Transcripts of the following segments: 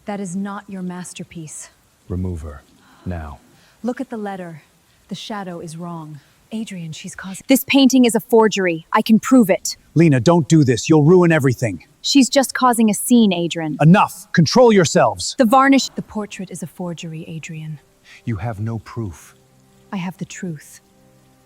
That is not your masterpiece. Remove her. Now. Look at the letter. The shadow is wrong. Adrian, she's causing... This painting is a forgery. I can prove it. Lena, don't do this. You'll ruin everything. She's just causing a scene, Adrian. Enough. Control yourselves. The varnish... The portrait is a forgery, Adrian. You have no proof. I have the truth.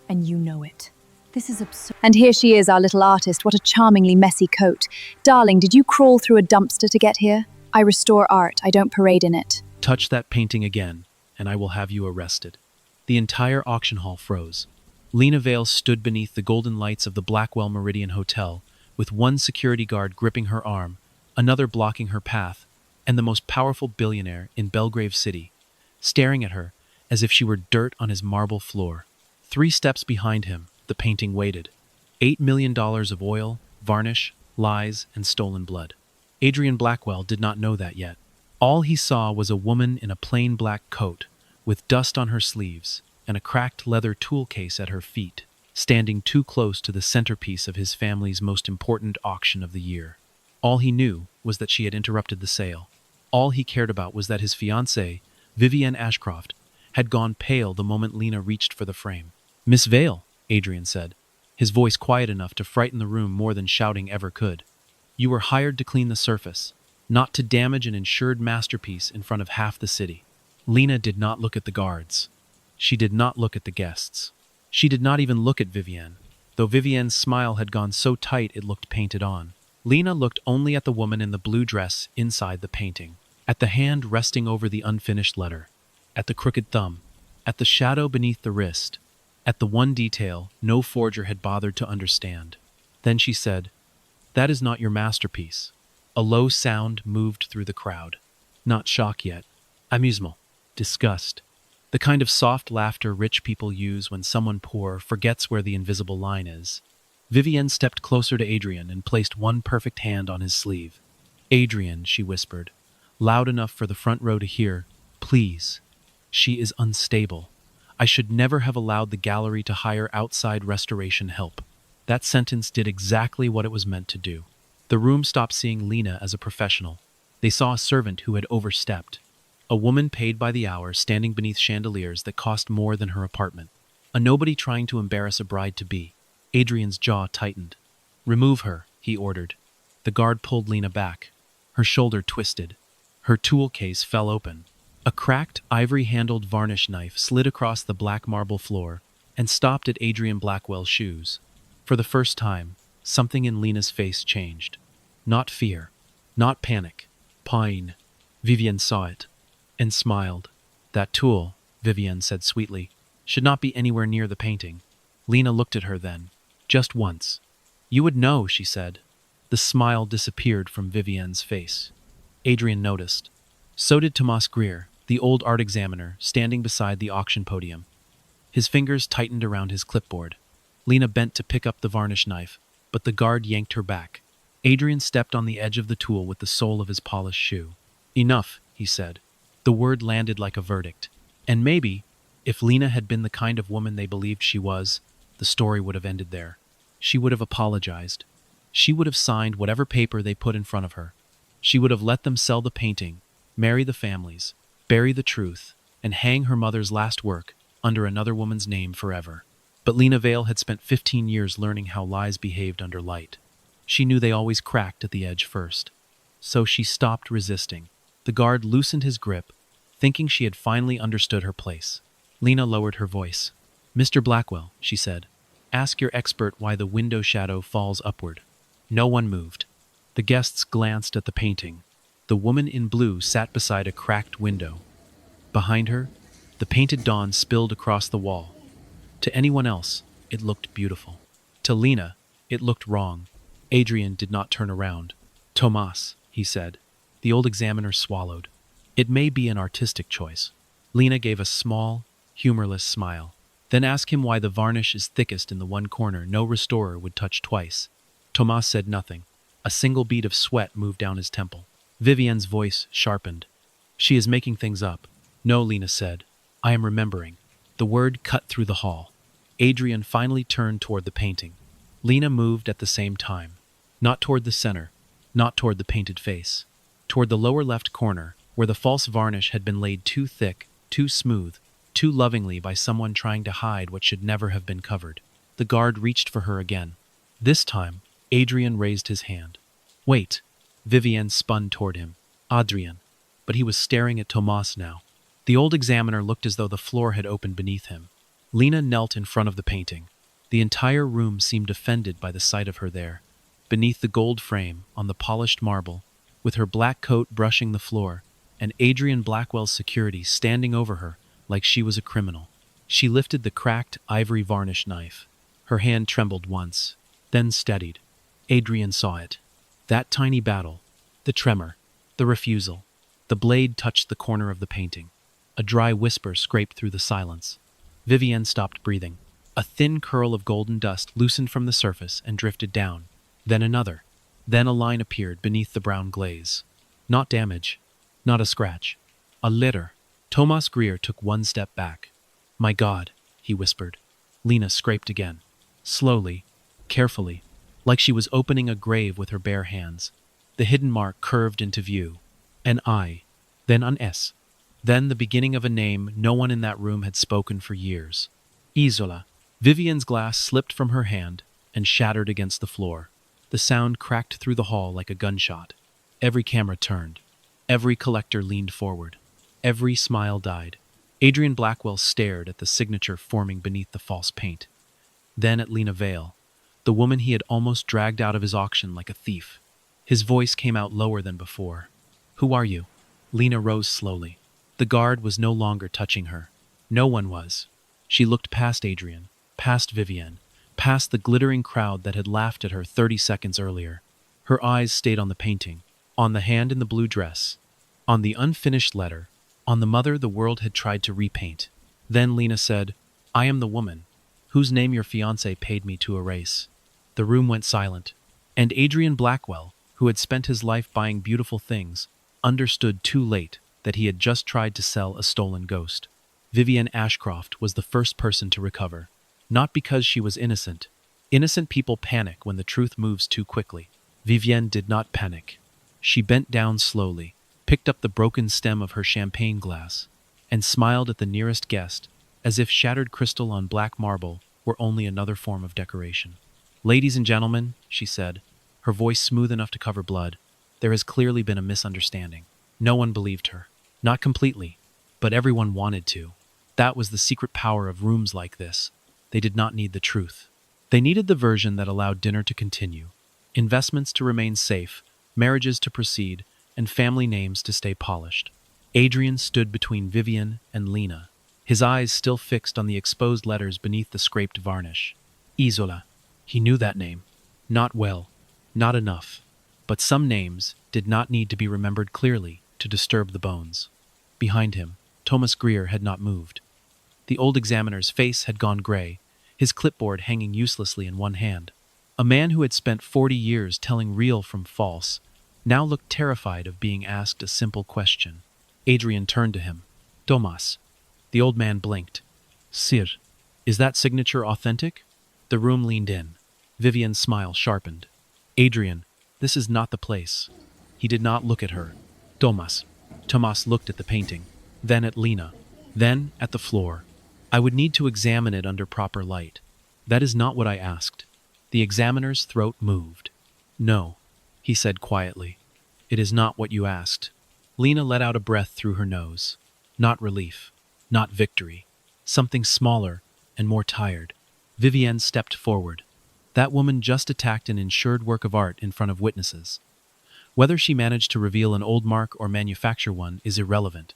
And you know it. This is absurd. And here she is, our little artist. What a charmingly messy coat. Darling, did you crawl through a dumpster to get here? I restore art. I don't parade in it. Touch that painting again, and I will have you arrested. The entire auction hall froze. Lena Vale stood beneath the golden lights of the Blackwell Meridian Hotel, with one security guard gripping her arm, another blocking her path, and the most powerful billionaire in Belgrave City, staring at her as if she were dirt on his marble floor. 3 steps behind him, the painting waited. $8 million of oil, varnish, lies, and stolen blood. Adrian Blackwell did not know that yet. All he saw was a woman in a plain black coat, with dust on her sleeves, and a cracked leather tool case at her feet, standing too close to the centerpiece of his family's most important auction of the year. All he knew was that she had interrupted the sale. All he cared about was that his fiancée, Vivienne Ashcroft, had gone pale the moment Lena reached for the frame. "Miss Vale," Adrian said, his voice quiet enough to frighten the room more than shouting ever could. "You were hired to clean the surface, not to damage an insured masterpiece in front of half the city." Lena did not look at the guards. She did not look at the guests. She did not even look at Vivienne, though Vivienne's smile had gone so tight it looked painted on. Lena looked only at the woman in the blue dress inside the painting, at the hand resting over the unfinished letter, at the crooked thumb, at the shadow beneath the wrist, at the one detail no forger had bothered to understand. Then she said, "That is not your masterpiece." A low sound moved through the crowd. Not shock yet. Amusement. Disgust. The kind of soft laughter rich people use when someone poor forgets where the invisible line is. Vivienne stepped closer to Adrian and placed one perfect hand on his sleeve. "Adrian," she whispered, loud enough for the front row to hear, "please. She is unstable. I should never have allowed the gallery to hire outside restoration help." That sentence did exactly what it was meant to do. The room stopped seeing Lena as a professional. They saw a servant who had overstepped. A woman paid by the hour standing beneath chandeliers that cost more than her apartment. A nobody trying to embarrass a bride-to-be. Adrian's jaw tightened. "Remove her," he ordered. The guard pulled Lena back. Her shoulder twisted. Her tool case fell open. A cracked, ivory-handled varnish knife slid across the black marble floor and stopped at Adrian Blackwell's shoes. For the first time, something in Lena's face changed. Not fear. Not panic. Pain. Vivienne saw it and smiled. "That tool," Vivienne said sweetly, "should not be anywhere near the painting." Lena looked at her then, just once. "You would know," she said. The smile disappeared from Vivienne's face. Adrian noticed. So did Tomas Greer, the old art examiner, standing beside the auction podium. His fingers tightened around his clipboard. Lena bent to pick up the varnish knife, but the guard yanked her back. Adrian stepped on the edge of the tool with the sole of his polished shoe. "Enough," he said. The word landed like a verdict. And maybe, if Lena had been the kind of woman they believed she was, the story would have ended there. She would have apologized. She would have signed whatever paper they put in front of her. She would have let them sell the painting, marry the families, bury the truth, and hang her mother's last work under another woman's name forever. But Lena Vale had spent 15 years learning how lies behaved under light. She knew they always cracked at the edge first. So she stopped resisting. The guard loosened his grip, thinking she had finally understood her place. Lena lowered her voice. "Mr. Blackwell," she said, "ask your expert why the window shadow falls upward." No one moved. The guests glanced at the painting. The woman in blue sat beside a cracked window. Behind her, the painted dawn spilled across the wall. To anyone else, it looked beautiful. To Lena, it looked wrong. Adrian did not turn around. "Tomas," he said. The old examiner swallowed. "It may be an artistic choice." Lena gave a small, humorless smile. "Then ask him why the varnish is thickest in the one corner no restorer would touch twice." Tomas said nothing. A single bead of sweat moved down his temple. Vivienne's voice sharpened. "She is making things up." "No," Lena said. "I am remembering." The word cut through the hall. Adrian finally turned toward the painting. Lena moved at the same time. Not toward the center, not toward the painted face. Toward the lower left corner, where the false varnish had been laid too thick, too smooth, too lovingly by someone trying to hide what should never have been covered. The guard reached for her again. This time, Adrian raised his hand. "Wait." Vivienne spun toward him. "Adrian." But he was staring at Tomas now. The old examiner looked as though the floor had opened beneath him. Lena knelt in front of the painting. The entire room seemed offended by the sight of her there, beneath the gold frame, on the polished marble, with her black coat brushing the floor, and Adrian Blackwell's security standing over her like she was a criminal. She lifted the cracked ivory varnish knife. Her hand trembled once, then steadied. Adrian saw it. That tiny battle, the tremor, the refusal. The blade touched the corner of the painting. A dry whisper scraped through the silence. Vivienne stopped breathing. A thin curl of golden dust loosened from the surface and drifted down. Then another. Then a line appeared beneath the brown glaze. Not damage. Not a scratch. A litter. Tomas Greer took one step back. "My God," he whispered. Lena scraped again. Slowly, carefully, like she was opening a grave with her bare hands. The hidden mark curved into view. An I, then an S. Then the beginning of a name no one in that room had spoken for years. Isola. Vivienne's glass slipped from her hand and shattered against the floor. The sound cracked through the hall like a gunshot. Every camera turned. Every collector leaned forward. Every smile died. Adrian Blackwell stared at the signature forming beneath the false paint. Then at Lena Vale, the woman he had almost dragged out of his auction like a thief. His voice came out lower than before. "Who are you?" Lena rose slowly. The guard was no longer touching her. No one was. She looked past Adrian, past Vivienne, past the glittering crowd that had laughed at her 30 seconds earlier. Her eyes stayed on the painting, on the hand in the blue dress, on the unfinished letter, on the mother the world had tried to repaint. Then Lena said, "I am the woman whose name your fiancé paid me to erase." The room went silent, and Adrian Blackwell, who had spent his life buying beautiful things, understood too late that he had just tried to sell a stolen ghost. Vivienne Ashcroft was the first person to recover, not because she was innocent. Innocent people panic when the truth moves too quickly. Vivienne did not panic. She bent down slowly, picked up the broken stem of her champagne glass, and smiled at the nearest guest, as if shattered crystal on black marble were only another form of decoration. "Ladies and gentlemen," she said, her voice smooth enough to cover blood, "there has clearly been a misunderstanding." No one believed her. Not completely, but everyone wanted to. That was the secret power of rooms like this. They did not need the truth. They needed the version that allowed dinner to continue, investments to remain safe, marriages to proceed, and family names to stay polished. Adrian stood between Vivienne and Lena, his eyes still fixed on the exposed letters beneath the scraped varnish. Isola. He knew that name. Not well. Not enough. But some names did not need to be remembered clearly to disturb the bones. Behind him, Tomas Greer had not moved. The old examiner's face had gone gray, his clipboard hanging uselessly in one hand. A man who had spent 40 years telling real from false now looked terrified of being asked a simple question. Adrian turned to him. "Tomas." The old man blinked. "Sir, is that signature authentic?" The room leaned in. Vivienne's smile sharpened. "Adrian, this is not the place." He did not look at her. "Tomas." Tomas looked at the painting, then at Lena, then at the floor. "I would need to examine it under proper light. That is not what I asked." The examiner's throat moved. "No," he said quietly. "It is not what you asked." Lena let out a breath through her nose. Not relief, not victory. Something smaller and more tired. Vivienne stepped forward. That woman just attacked an insured work of art in front of witnesses. Whether she managed to reveal an old mark or manufacture one is irrelevant.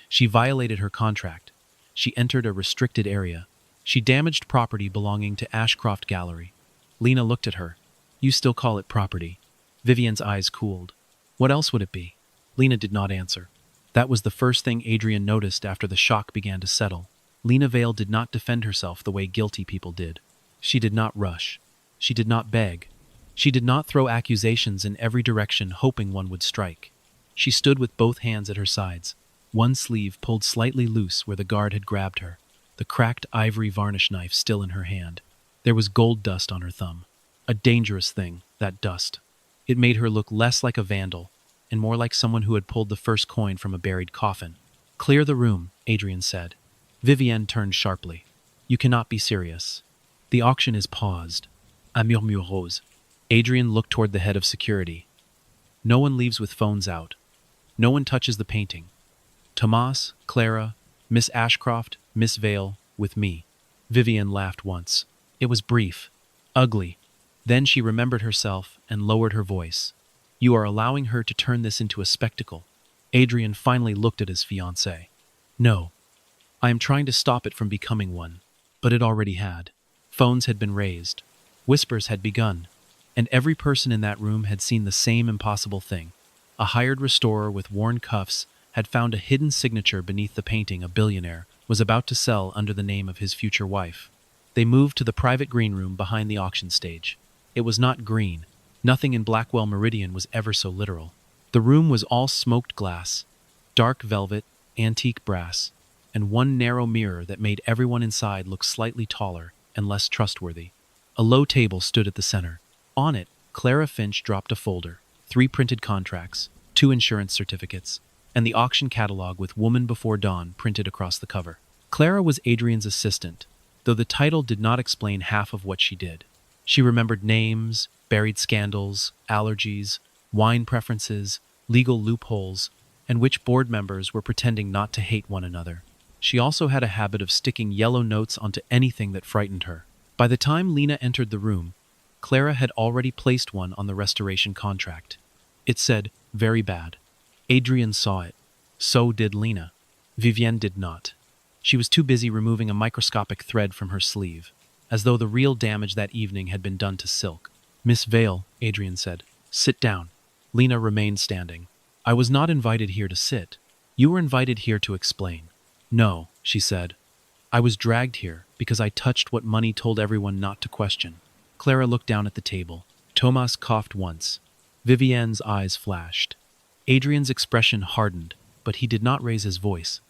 She violated her contract. She entered a restricted area. She damaged property belonging to Ashcroft Gallery. Lena looked at her. "You still call it property?" Vivienne's eyes cooled. "What else would it be?" Lena did not answer. That was the first thing Adrian noticed after the shock began to settle. Lena Vale did not defend herself the way guilty people did. She did not rush. She did not beg. She did not throw accusations in every direction hoping one would strike. She stood with both hands at her sides, one sleeve pulled slightly loose where the guard had grabbed her, the cracked ivory varnish knife still in her hand. There was gold dust on her thumb. A dangerous thing, that dust. It made her look less like a vandal, and more like someone who had pulled the first coin from a buried coffin. "Clear the room," Adrian said. Vivienne turned sharply. "You cannot be serious. The auction is paused." A murmure rose. Adrian looked toward the head of security. "No one leaves with phones out. No one touches the painting. Tomas, Clara, Miss Ashcroft, Miss Vale, with me." Vivienne laughed once. It was brief, ugly. Then she remembered herself and lowered her voice. "You are allowing her to turn this into a spectacle." Adrian finally looked at his fiancée. "No. I am trying to stop it from becoming one." But it already had. Phones had been raised. Whispers had begun. And every person in that room had seen the same impossible thing. A hired restorer with worn cuffs had found a hidden signature beneath the painting a billionaire was about to sell under the name of his future wife. They moved to the private green room behind the auction stage. It was not green. Nothing in Blackwell Meridian was ever so literal. The room was all smoked glass, dark velvet, antique brass, and one narrow mirror that made everyone inside look slightly taller and less trustworthy. A low table stood at the center. On it, Clara Finch dropped a folder, 3 printed contracts, 2 insurance certificates, and the auction catalog with "Woman Before Dawn" printed across the cover. Clara was Adrian's assistant, though the title did not explain half of what she did. She remembered names, buried scandals, allergies, wine preferences, legal loopholes, and which board members were pretending not to hate one another. She also had a habit of sticking yellow notes onto anything that frightened her. By the time Lena entered the room, Clara had already placed one on the restoration contract. It said, "Very bad." Adrian saw it. So did Lena. Vivienne did not. She was too busy removing a microscopic thread from her sleeve, as though the real damage that evening had been done to silk. "Miss Vale," Adrian said, "sit down." Lena remained standing. "I was not invited here to sit. You were invited here to explain." "No," she said. "I was dragged here because I touched what money told everyone not to question." Clara looked down at the table. Tomas coughed once. Vivienne's eyes flashed. Adrian's expression hardened, but he did not raise his voice.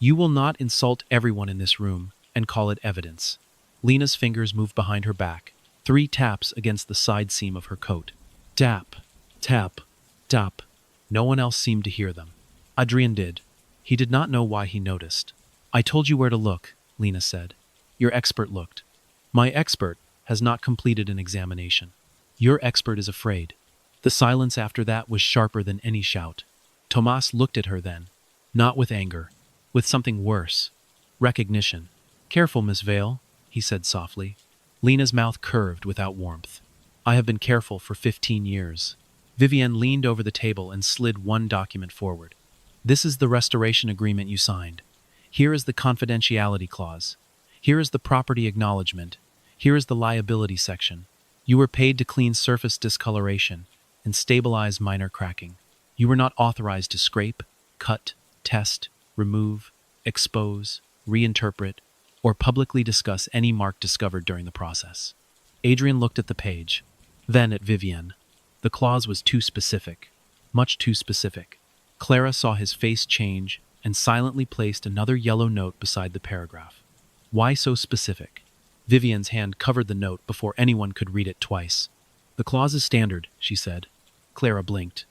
"You will not insult everyone in this room and call it evidence." Lena's fingers moved behind her back, 3 taps against the side seam of her coat. Tap, tap, tap. No one else seemed to hear them. Adrian did. He did not know why he noticed. "I told you where to look," Lena said. "Your expert looked." "My expert has not completed an examination. Your expert is afraid." The silence after that was sharper than any shout. Tomas looked at her then, not with anger, with something worse. Recognition. "Careful, Miss Vale," he said softly. Lena's mouth curved without warmth. "I have been careful for 15 years. Vivienne leaned over the table and slid one document forward. "This is the restoration agreement you signed. Here is the confidentiality clause. Here is the property acknowledgement. Here is the liability section. You were paid to clean surface discoloration and stabilize minor cracking. You were not authorized to scrape, cut, test, remove, expose, reinterpret, or publicly discuss any mark discovered during the process." Adrian looked at the page, then at Vivienne. The clause was too specific, much too specific. Clara saw his face change and silently placed another yellow note beside the paragraph. Why so specific? Vivienne's hand covered the note before anyone could read it twice. "The clause is standard," she said. Clara blinked.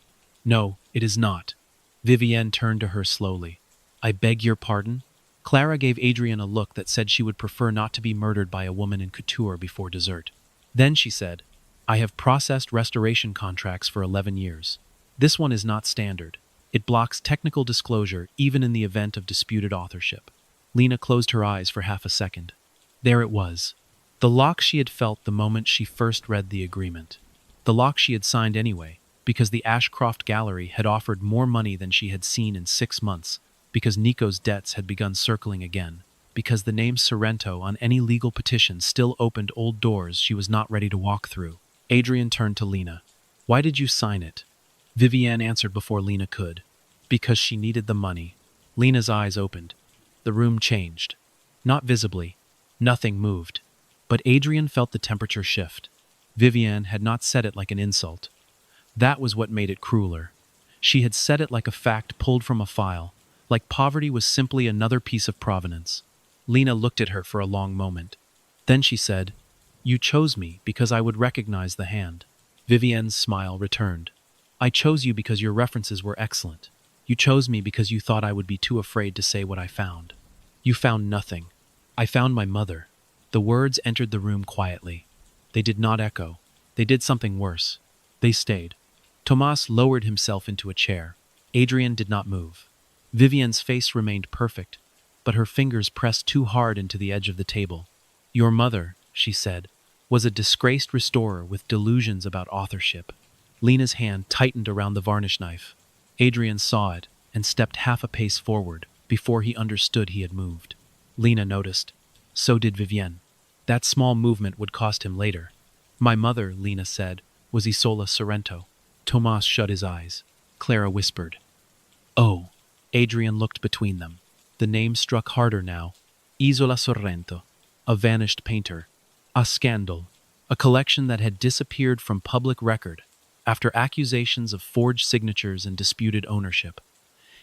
"No, it is not." Vivienne turned to her slowly. "I beg your pardon?" Clara gave Adrian a look that said she would prefer not to be murdered by a woman in couture before dessert. Then she said, "I have processed restoration contracts for 11 years. This one is not standard. It blocks technical disclosure even in the event of disputed authorship." Lena closed her eyes for half a second. There it was. The lock she had felt the moment she first read the agreement. The lock she had signed anyway, because the Ashcroft Gallery had offered more money than she had seen in 6 months, because Nico's debts had begun circling again, because the name Sorrento on any legal petition still opened old doors she was not ready to walk through. Adrian turned to Lena. "Why did you sign it?" Vivienne answered before Lena could. "Because she needed the money." Lena's eyes opened. The room changed. Not visibly. Nothing moved. But Adrian felt the temperature shift. Vivienne had not said it like an insult. That was what made it crueler. She had said it like a fact pulled from a file, like poverty was simply another piece of provenance. Lena looked at her for a long moment. Then she said, "You chose me because I would recognize the hand." Vivienne's smile returned. I chose you because your references were excellent. You chose me because you thought I would be too afraid to say what I found. You found nothing. I found my mother. The words entered the room quietly. They did not echo. They did something worse. They stayed. Tomas lowered himself into a chair. Adrian did not move. Vivienne's face remained perfect, but her fingers pressed too hard into the edge of the table. Your mother, she said, was a disgraced restorer with delusions about authorship. Lena's hand tightened around the varnish knife. Adrian saw it and stepped half a pace forward before he understood he had moved. Lena noticed. So did Vivienne. That small movement would cost him later. My mother, Lena said, was Isola Sorrento. Tomas shut his eyes. Clara whispered. Oh. Adrian looked between them. The name struck harder now. Isola Sorrento. A vanished painter. A scandal. A collection that had disappeared from public record after accusations of forged signatures and disputed ownership.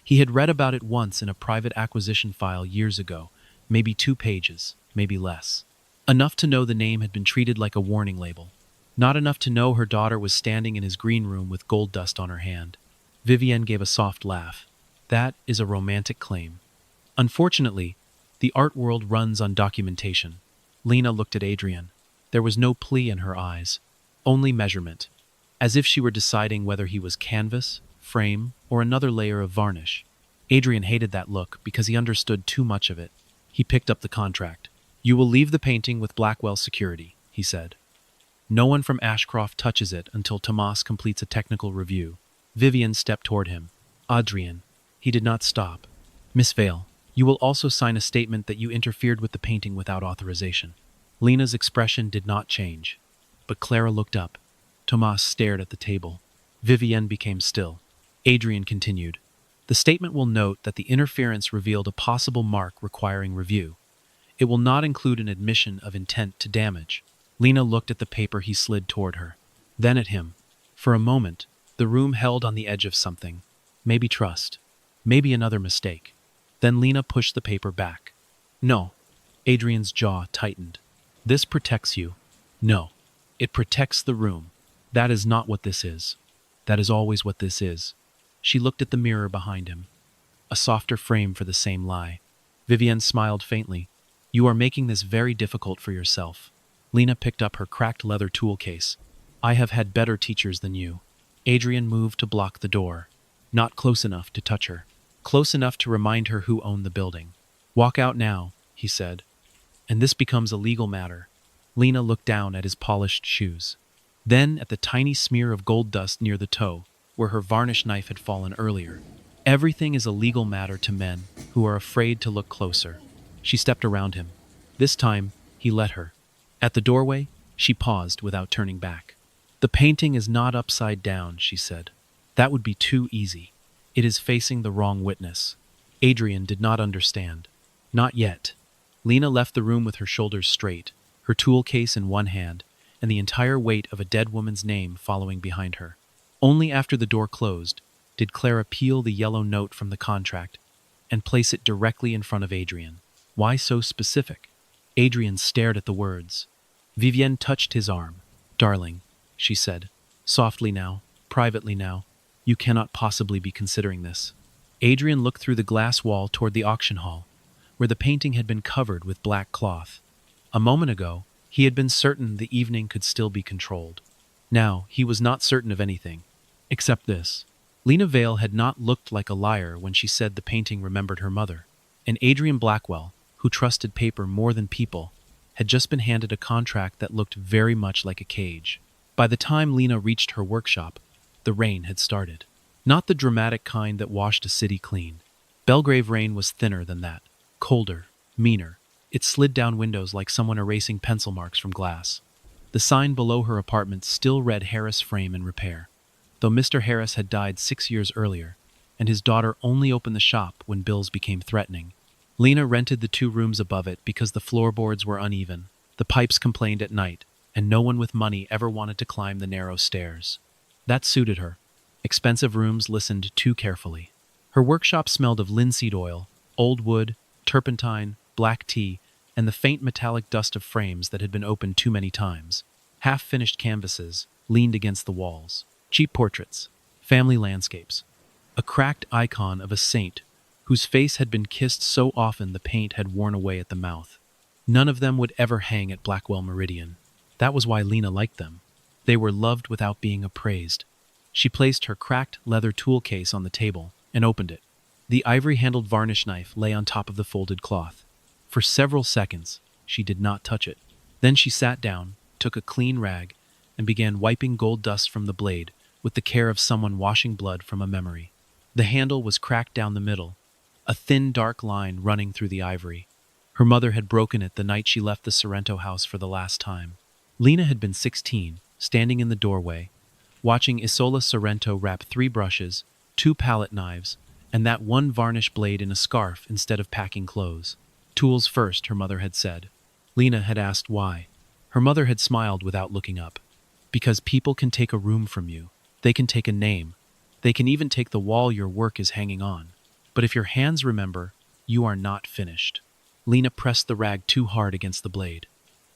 He had read about it once in a private acquisition file years ago, maybe 2 pages, maybe less. Enough to know the name had been treated like a warning label. Not enough to know her daughter was standing in his green room with gold dust on her hand. Vivienne gave a soft laugh. That is a romantic claim. Unfortunately, the art world runs on documentation. Lena looked at Adrian. There was no plea in her eyes, only measurement, as if she were deciding whether he was canvas, frame, or another layer of varnish. Adrian hated that look because he understood too much of it. He picked up the contract. You will leave the painting with Blackwell security, he said. No one from Ashcroft touches it until Tomas completes a technical review. Vivienne stepped toward him. Adrian. He did not stop. Miss Vale, you will also sign a statement that you interfered with the painting without authorization. Lena's expression did not change, but Clara looked up. Tomas stared at the table. Vivienne became still. Adrian continued. The statement will note that the interference revealed a possible mark requiring review. It will not include an admission of intent to damage. Lena looked at the paper he slid toward her, then at him. For a moment, the room held on the edge of something. Maybe trust. Maybe another mistake. Then Lena pushed the paper back. No. Adrian's jaw tightened. This protects you. No. It protects the room. That is not what this is. That is always what this is. She looked at the mirror behind him. A softer frame for the same lie. Vivienne smiled faintly. You are making this very difficult for yourself. Lena picked up her cracked leather tool case. I have had better teachers than you. Adrian moved to block the door. Not close enough to touch her. Close enough to remind her who owned the building. Walk out now, he said. And this becomes a legal matter. Lena looked down at his polished shoes. Then at the tiny smear of gold dust near the toe, where her varnish knife had fallen earlier. Everything is a legal matter to men who are afraid to look closer. She stepped around him. This time, he let her. At the doorway, she paused without turning back. The painting is not upside down, she said. That would be too easy. It is facing the wrong witness. Adrian did not understand. Not yet. Lena left the room with her shoulders straight, her tool case in one hand, and the entire weight of a dead woman's name following behind her. Only after the door closed did Clara peel the yellow note from the contract and place it directly in front of Adrian. Why so specific? Adrian stared at the words. Vivienne touched his arm. Darling, she said, softly now, privately now. You cannot possibly be considering this. Adrian looked through the glass wall toward the auction hall, where the painting had been covered with black cloth. A moment ago, he had been certain the evening could still be controlled. Now, he was not certain of anything, except this. Lena Vale had not looked like a liar when she said the painting remembered her mother. And Adrian Blackwell, who trusted paper more than people, had just been handed a contract that looked very much like a cage. By the time Lena reached her workshop, the rain had started. Not the dramatic kind that washed a city clean. Belgrave rain was thinner than that, colder, meaner. It slid down windows like someone erasing pencil marks from glass. The sign below her apartment still read Heiress frame in repair, though Mr. Heiress had died 6 years earlier, and his daughter only opened the shop when bills became threatening. Lena rented the 2 rooms above it because the floorboards were uneven, the pipes complained at night, and no one with money ever wanted to climb the narrow stairs. That suited her. Expensive rooms listened too carefully. Her workshop smelled of linseed oil, old wood, turpentine, black tea, and the faint metallic dust of frames that had been opened too many times. Half-finished canvases leaned against the walls. Cheap portraits, family landscapes. A cracked icon of a saint whose face had been kissed so often the paint had worn away at the mouth. None of them would ever hang at Blackwell Meridian. That was why Lena liked them. They were loved without being appraised. She placed her cracked leather tool case on the table and opened it. The ivory-handled varnish knife lay on top of the folded cloth. For several seconds, she did not touch it. Then she sat down, took a clean rag, and began wiping gold dust from the blade with the care of someone washing blood from a memory. The handle was cracked down the middle, a thin dark line running through the ivory. Her mother had broken it the night she left the Sorrento house for the last time. Lena had been 16, standing in the doorway, watching Isola Sorrento wrap 3 brushes, 2 palette knives, and that one varnish blade in a scarf instead of packing clothes. Tools first, her mother had said. Lena had asked why. Her mother had smiled without looking up. Because people can take a room from you. They can take a name. They can even take the wall your work is hanging on. But if your hands remember, you are not finished. Lena pressed the rag too hard against the blade.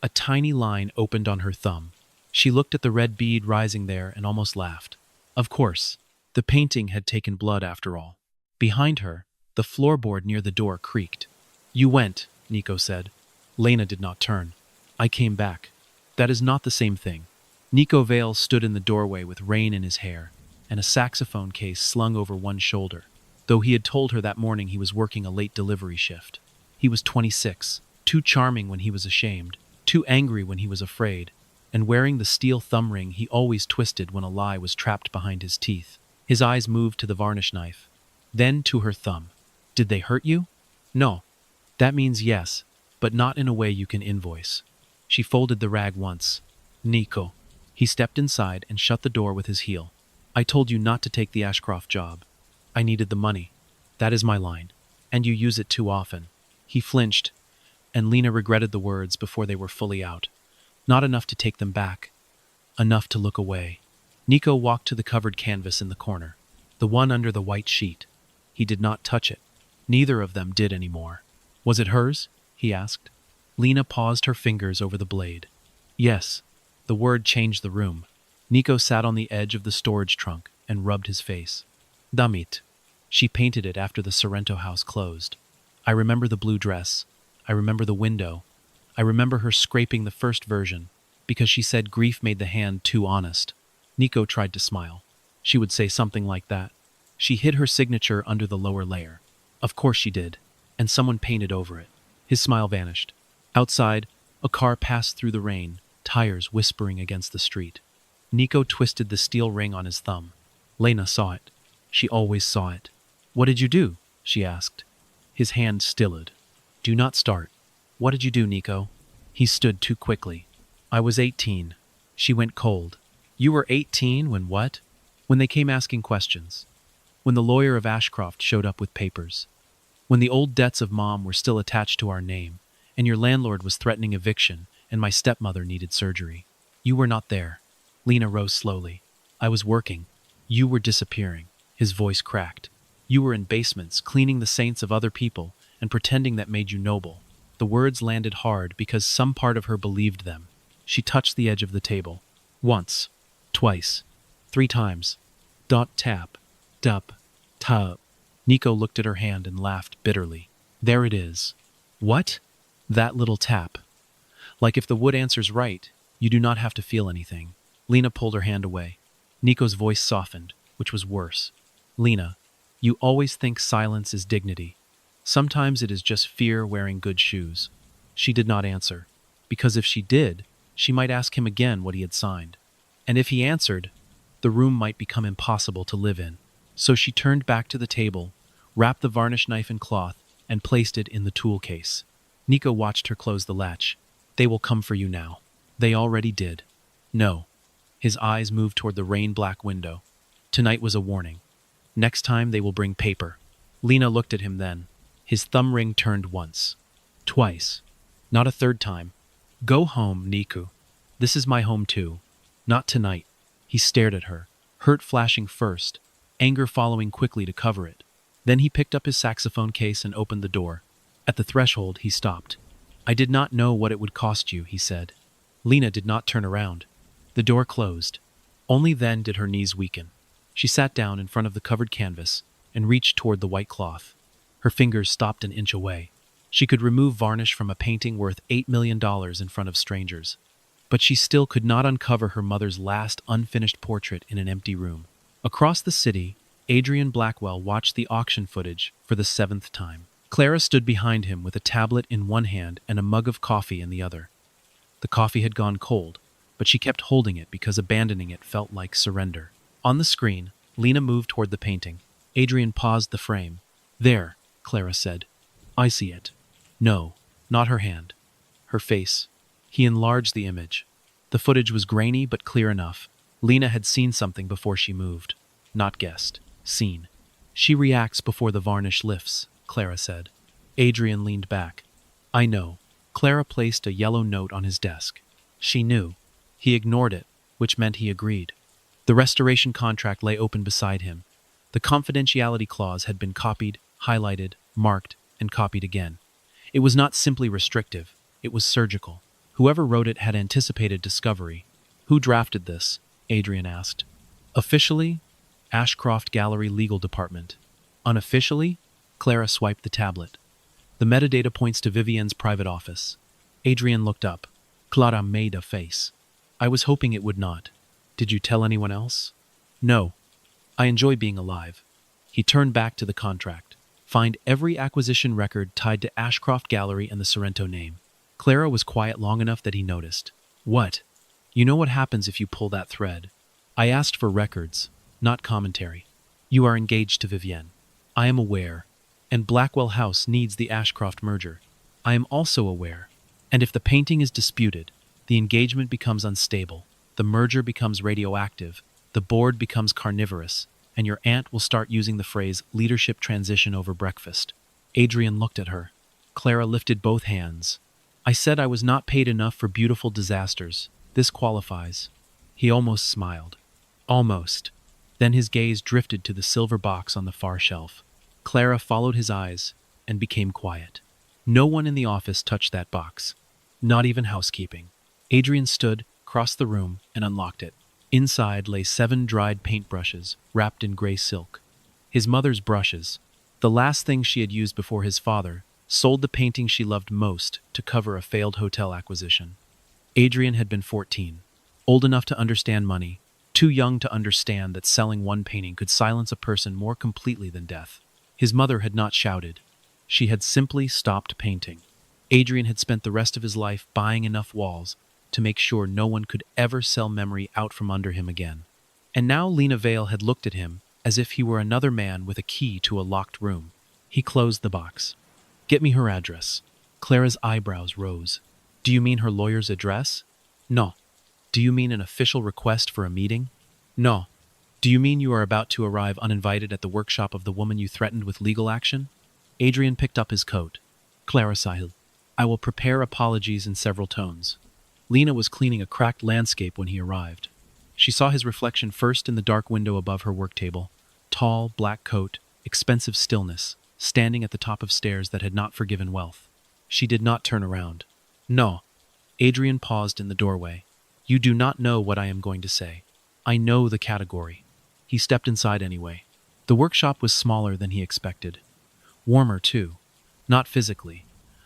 A tiny line opened on her thumb. She looked at the red bead rising there and almost laughed. Of course, the painting had taken blood after all. Behind her, the floorboard near the door creaked. You went, Nico said. Lena did not turn. I came back. That is not the same thing. Nico Vale stood in the doorway with rain in his hair and a saxophone case slung over one shoulder, though he had told her that morning he was working a late delivery shift. He was 26, too charming when he was ashamed, too angry when he was afraid, and wearing the steel thumb ring he always twisted when a lie was trapped behind his teeth. His eyes moved to the varnish knife, then to her thumb. Did they hurt you? No. That means yes, but not in a way you can invoice. She folded the rag once. Nico. He stepped inside and shut the door with his heel. I told you not to take the Ashcroft job. I needed the money. That is my line. And you use it too often. He flinched, and Lena regretted the words before they were fully out. Not enough to take them back. Enough to look away. Nico walked to the covered canvas in the corner, the one under the white sheet. He did not touch it. Neither of them did anymore. Was it hers? He asked. Lena paused her fingers over the blade. Yes. The word changed the room. Nico sat on the edge of the storage trunk and rubbed his face. Damit. She painted it after the Sorrento house closed. I remember the blue dress. I remember the window. I remember her scraping the first version, because she said grief made the hand too honest. Nico tried to smile. She would say something like that. She hid her signature under the lower layer. Of course she did. And someone painted over it. His smile vanished. Outside, a car passed through the rain, tires whispering against the street. Nico twisted the steel ring on his thumb. Lena saw it. She always saw it. What did you do? She asked. His hand stilled. Do not start. What did you do, Nico? He stood too quickly. I was 18. She went cold. You were 18 when what? When they came asking questions. When the lawyer of Ashcroft showed up with papers. When the old debts of Mom were still attached to our name, and your landlord was threatening eviction, and my stepmother needed surgery. You were not there. Lena rose slowly. I was working. You were disappearing. His voice cracked. You were in basements, cleaning the saints of other people, and pretending that made you noble. The words landed hard because some part of her believed them. She touched the edge of the table. Once. Twice. 3 times. Dot tap. Dup. Tub. Nico looked at her hand and laughed bitterly. There it is. What? That little tap. Like if the wood answers right, you do not have to feel anything. Lena pulled her hand away. Nico's voice softened, which was worse. Lena, you always think silence is dignity. Sometimes it is just fear wearing good shoes. She did not answer, because if she did, she might ask him again what he had signed. And if he answered, the room might become impossible to live in. So she turned back to the table, wrapped the varnish knife in cloth, and placed it in the tool case. Nico watched her close the latch. They will come for you now. They already did. No. His eyes moved toward the rain-black window. Tonight was a warning. Next time they will bring paper. Lena looked at him then. His thumb ring turned once. Twice. Not a third time. Go home, Nico. This is my home too. Not tonight. He stared at her, hurt flashing first, anger following quickly to cover it. Then he picked up his saxophone case and opened the door. At the threshold, he stopped. I did not know what it would cost you, he said. Lena did not turn around. The door closed. Only then did her knees weaken. She sat down in front of the covered canvas and reached toward the white cloth. Her fingers stopped an inch away. She could remove varnish from a painting worth $8 million in front of strangers. But she still could not uncover her mother's last unfinished portrait in an empty room. Across the city, Adrian Blackwell watched the auction footage for the 7th time. Clara stood behind him with a tablet in one hand and a mug of coffee in the other. The coffee had gone cold, but she kept holding it because abandoning it felt like surrender. On the screen, Lena moved toward the painting. Adrian paused the frame. "There," Clara said. "I see it." No, not her hand. Her face. He enlarged the image. The footage was grainy but clear enough. Lena had seen something before she moved. Not guessed. Seen. "She reacts before the varnish lifts," Clara said. Adrian leaned back. "I know." Clara placed a yellow note on his desk. She knew. He ignored it, which meant he agreed. The restoration contract lay open beside him. The confidentiality clause had been copied, highlighted, marked, and copied again. It was not simply restrictive, it was surgical. Whoever wrote it had anticipated discovery. "Who drafted this?" Adrian asked. "Officially, Ashcroft Gallery Legal Department. Unofficially?" Clara swiped the tablet. "The metadata points to Vivienne's private office." Adrian looked up. Clara made a face. "I was hoping it would not. Did you tell anyone else?" "No. I enjoy being alive." He turned back to the contract. "Find every acquisition record tied to Ashcroft Gallery and the Sorrento name." Clara was quiet long enough that he noticed. "What?" "You know what happens if you pull that thread. I asked for records, not commentary. You are engaged to Vivienne. I am aware. And Blackwell House needs the Ashcroft merger. I am also aware. And if the painting is disputed, the engagement becomes unstable, the merger becomes radioactive, the board becomes carnivorous, and your aunt will start using the phrase leadership transition over breakfast." Adrian looked at her. Clara lifted both hands. "I said I was not paid enough for beautiful disasters. This qualifies." He almost smiled. Almost. Then his gaze drifted to the silver box on the far shelf. Clara followed his eyes and became quiet. No one in the office touched that box. Not even housekeeping. Adrian stood, crossed the room, and unlocked it. Inside lay 7 dried paintbrushes, wrapped in gray silk. His mother's brushes. The last thing she had used before his father sold the painting she loved most to cover a failed hotel acquisition. Adrian had been 14, old enough to understand money, too young to understand that selling one painting could silence a person more completely than death. His mother had not shouted. She had simply stopped painting. Adrian had spent the rest of his life buying enough walls to make sure no one could ever sell memory out from under him again. And now Lena Vale had looked at him as if he were another man with a key to a locked room. He closed the box. "Get me her address." Clara's eyebrows rose. "Do you mean her lawyer's address?" "No." "Do you mean an official request for a meeting?" "No." "Do you mean you are about to arrive uninvited at the workshop of the woman you threatened with legal action?" Adrian picked up his coat. Clara sighed. "I will prepare apologies in several tones." Lena was cleaning a cracked landscape when he arrived. She saw his reflection first in the dark window above her work table. Tall, black coat, expensive stillness, standing at the top of stairs that had not forgiven wealth. She did not turn around. "No." Adrian paused in the doorway. "You do not know what I am going to say. I know the category." He stepped inside anyway. The workshop was smaller than he expected. Warmer, too. Not physically.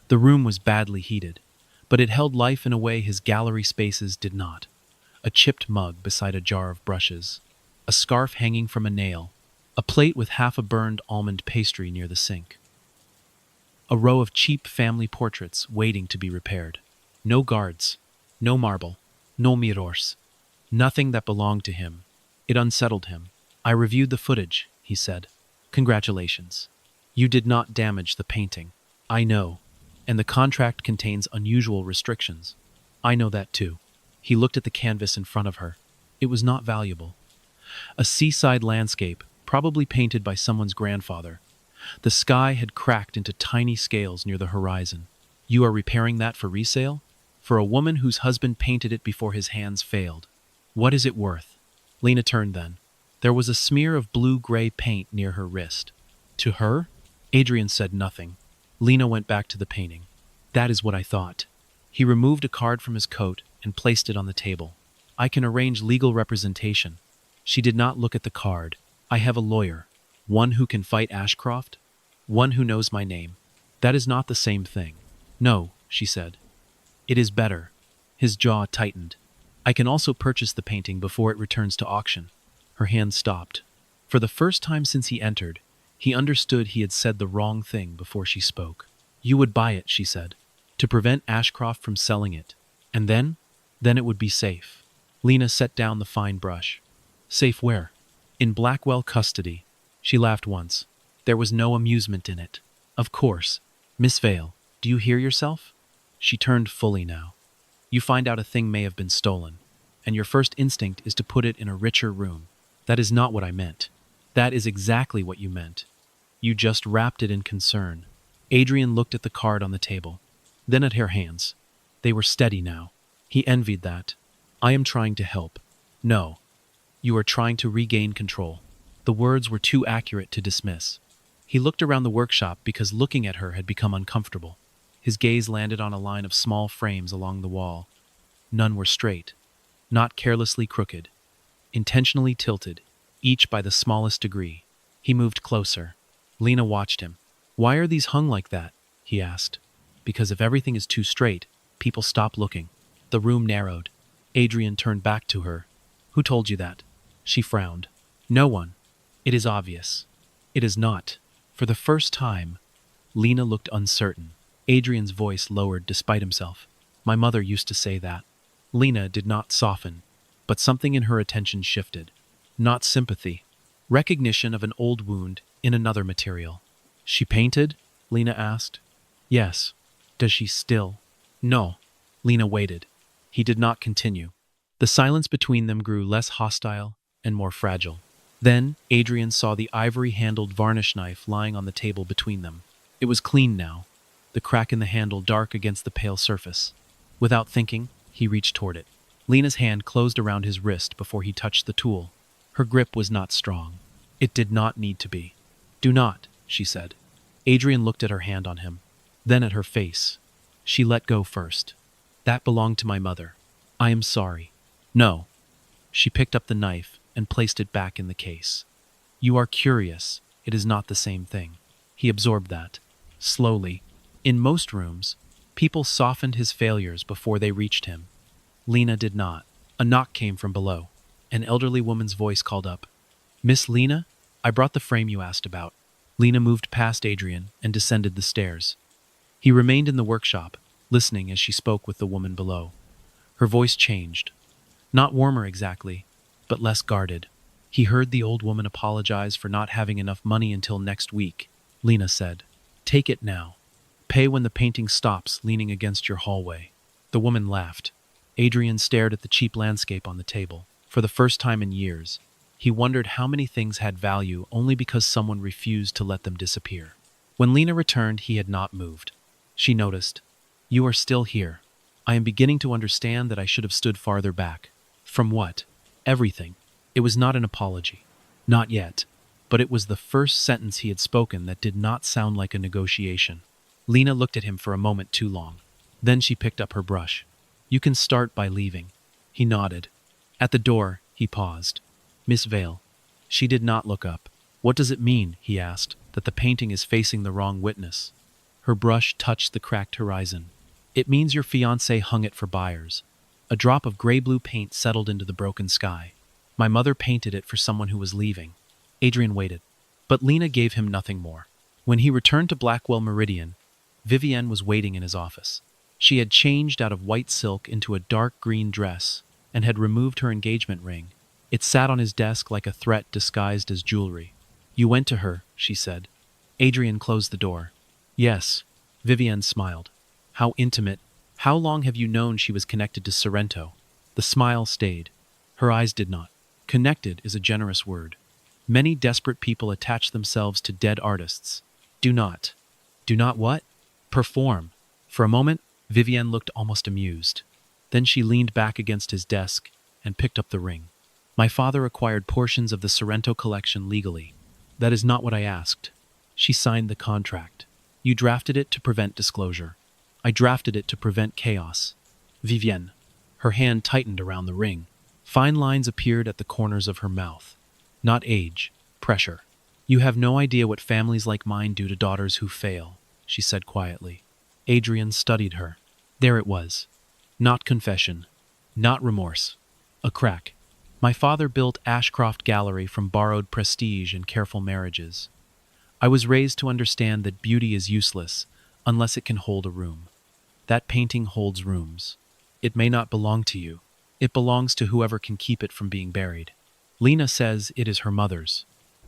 The room was badly heated, but it held life in a way his gallery spaces did not. A chipped mug beside a jar of brushes, a scarf hanging from a nail, a plate with half a burned almond pastry near the sink. A row of cheap family portraits waiting to be repaired. No guards, no marble, no mirrors. Nothing that belonged to him. It unsettled him. "I reviewed the footage," he said. "Congratulations. You did not damage the painting. I know. And the contract contains unusual restrictions. I know that too." He looked at the canvas in front of her. It was not valuable. A seaside landscape, probably painted by someone's grandfather. The sky had cracked into tiny scales near the horizon. "You are repairing that for resale? For a woman whose husband painted it before his hands failed. What is it worth?" Lena turned then. There was a smear of blue-gray paint near her wrist. "To her?" Adrian said nothing. Lena went back to the painting. "That is what I thought." He removed a card from his coat and placed it on the table. "I can arrange legal representation." She did not look at the card. I have a lawyer, one who can fight Ashcroft, one who knows my name. That is not the same thing. No, she said. It is better. His jaw tightened. I can also purchase the painting before it returns to auction. Her hand stopped. For the first time since he entered, he understood he had said the wrong thing before she spoke. You would buy it, she said, to prevent Ashcroft from selling it. And then it would be safe. Lena set down the fine brush. Safe where? In Blackwell custody. She laughed once. There was no amusement in it. Of course. Miss Vale, do you hear yourself? She turned fully now. You find out a thing may have been stolen, and your first instinct is to put it in a richer room. That is not what I meant. That is exactly what you meant. You just wrapped it in concern. Adrian looked at the card on the table, then at her hands. They were steady now. He envied that. I am trying to help. No. You are trying to regain control. The words were too accurate to dismiss. He looked around the workshop because looking at her had become uncomfortable. His gaze landed on a line of small frames along the wall. None were straight, not carelessly crooked, intentionally tilted, each by the smallest degree. He moved closer. Lena watched him. Why are these hung like that? He asked. Because if everything is too straight, people stop looking. The room narrowed. Adrian turned back to her. Who told you that? She frowned. No one. It is obvious. It is not. For the first time, Lena looked uncertain. Adrian's voice lowered despite himself. My mother used to say that. Lena did not soften, but something in her attention shifted. Not sympathy. Recognition of an old wound in another material. She painted? Lena asked. Yes. Does she still? No. Lena waited. He did not continue. The silence between them grew less hostile and more fragile. Then Adrian saw the ivory-handled varnish knife lying on the table between them. It was clean now, the crack in the handle dark against the pale surface. Without thinking, he reached toward it. Lena's hand closed around his wrist before he touched the tool. Her grip was not strong. It did not need to be. Do not, she said. Adrian looked at her hand on him, then at her face. She let go first. That belonged to my mother. I am sorry. No. She picked up the knife and placed it back in the case. You are curious. It is not the same thing. He absorbed that. Slowly. In most rooms, people softened his failures before they reached him. Lena did not. A knock came from below. An elderly woman's voice called up. Miss Lena, I brought the frame you asked about. Lena moved past Adrian and descended the stairs. He remained in the workshop, listening as she spoke with the woman below. Her voice changed. Not warmer exactly, but less guarded. He heard the old woman apologize for not having enough money until next week. Lena said, Take it now. Pay when the painting stops leaning against your hallway. The woman laughed. Adrian stared at the cheap landscape on the table. For the first time in years, he wondered how many things had value only because someone refused to let them disappear. When Lena returned, he had not moved. She noticed, You are still here. I am beginning to understand that I should have stood farther back. From what? Everything. It was not an apology. Not yet. But it was the first sentence he had spoken that did not sound like a negotiation. Lena looked at him for a moment too long. Then she picked up her brush. You can start by leaving. He nodded. At the door, he paused. Miss Vale. She did not look up. What does it mean, he asked, that the painting is facing the wrong witness? Her brush touched the cracked horizon. It means your fiancé hung it for buyers. A drop of gray-blue paint settled into the broken sky. My mother painted it for someone who was leaving. Adrian waited. But Lena gave him nothing more. When he returned to Blackwell Meridian, Vivienne was waiting in his office. She had changed out of white silk into a dark green dress and had removed her engagement ring. It sat on his desk like a threat disguised as jewelry. You went to her, she said. Adrian closed the door. Yes. Vivienne smiled. How intimate. How long have you known she was connected to Sorrento? The smile stayed. Her eyes did not. Connected is a generous word. Many desperate people attach themselves to dead artists. Do not. Do not what? Perform. For a moment, Vivienne looked almost amused. Then she leaned back against his desk and picked up the ring. My father acquired portions of the Sorrento collection legally. That is not what I asked. She signed the contract. You drafted it to prevent disclosure. I drafted it to prevent chaos. Vivienne. Her hand tightened around the ring. Fine lines appeared at the corners of her mouth. Not age, Pressure. You have no idea what families like mine do to daughters who fail, she said quietly. Adrian studied her. There it was. Not confession. Not remorse. A crack. My father built Ashcroft Gallery from borrowed prestige and careful marriages. I was raised to understand that beauty is useless unless it can hold a room. That painting holds rooms. It may not belong to you. It belongs to whoever can keep it from being buried. Lena says it is her mother's.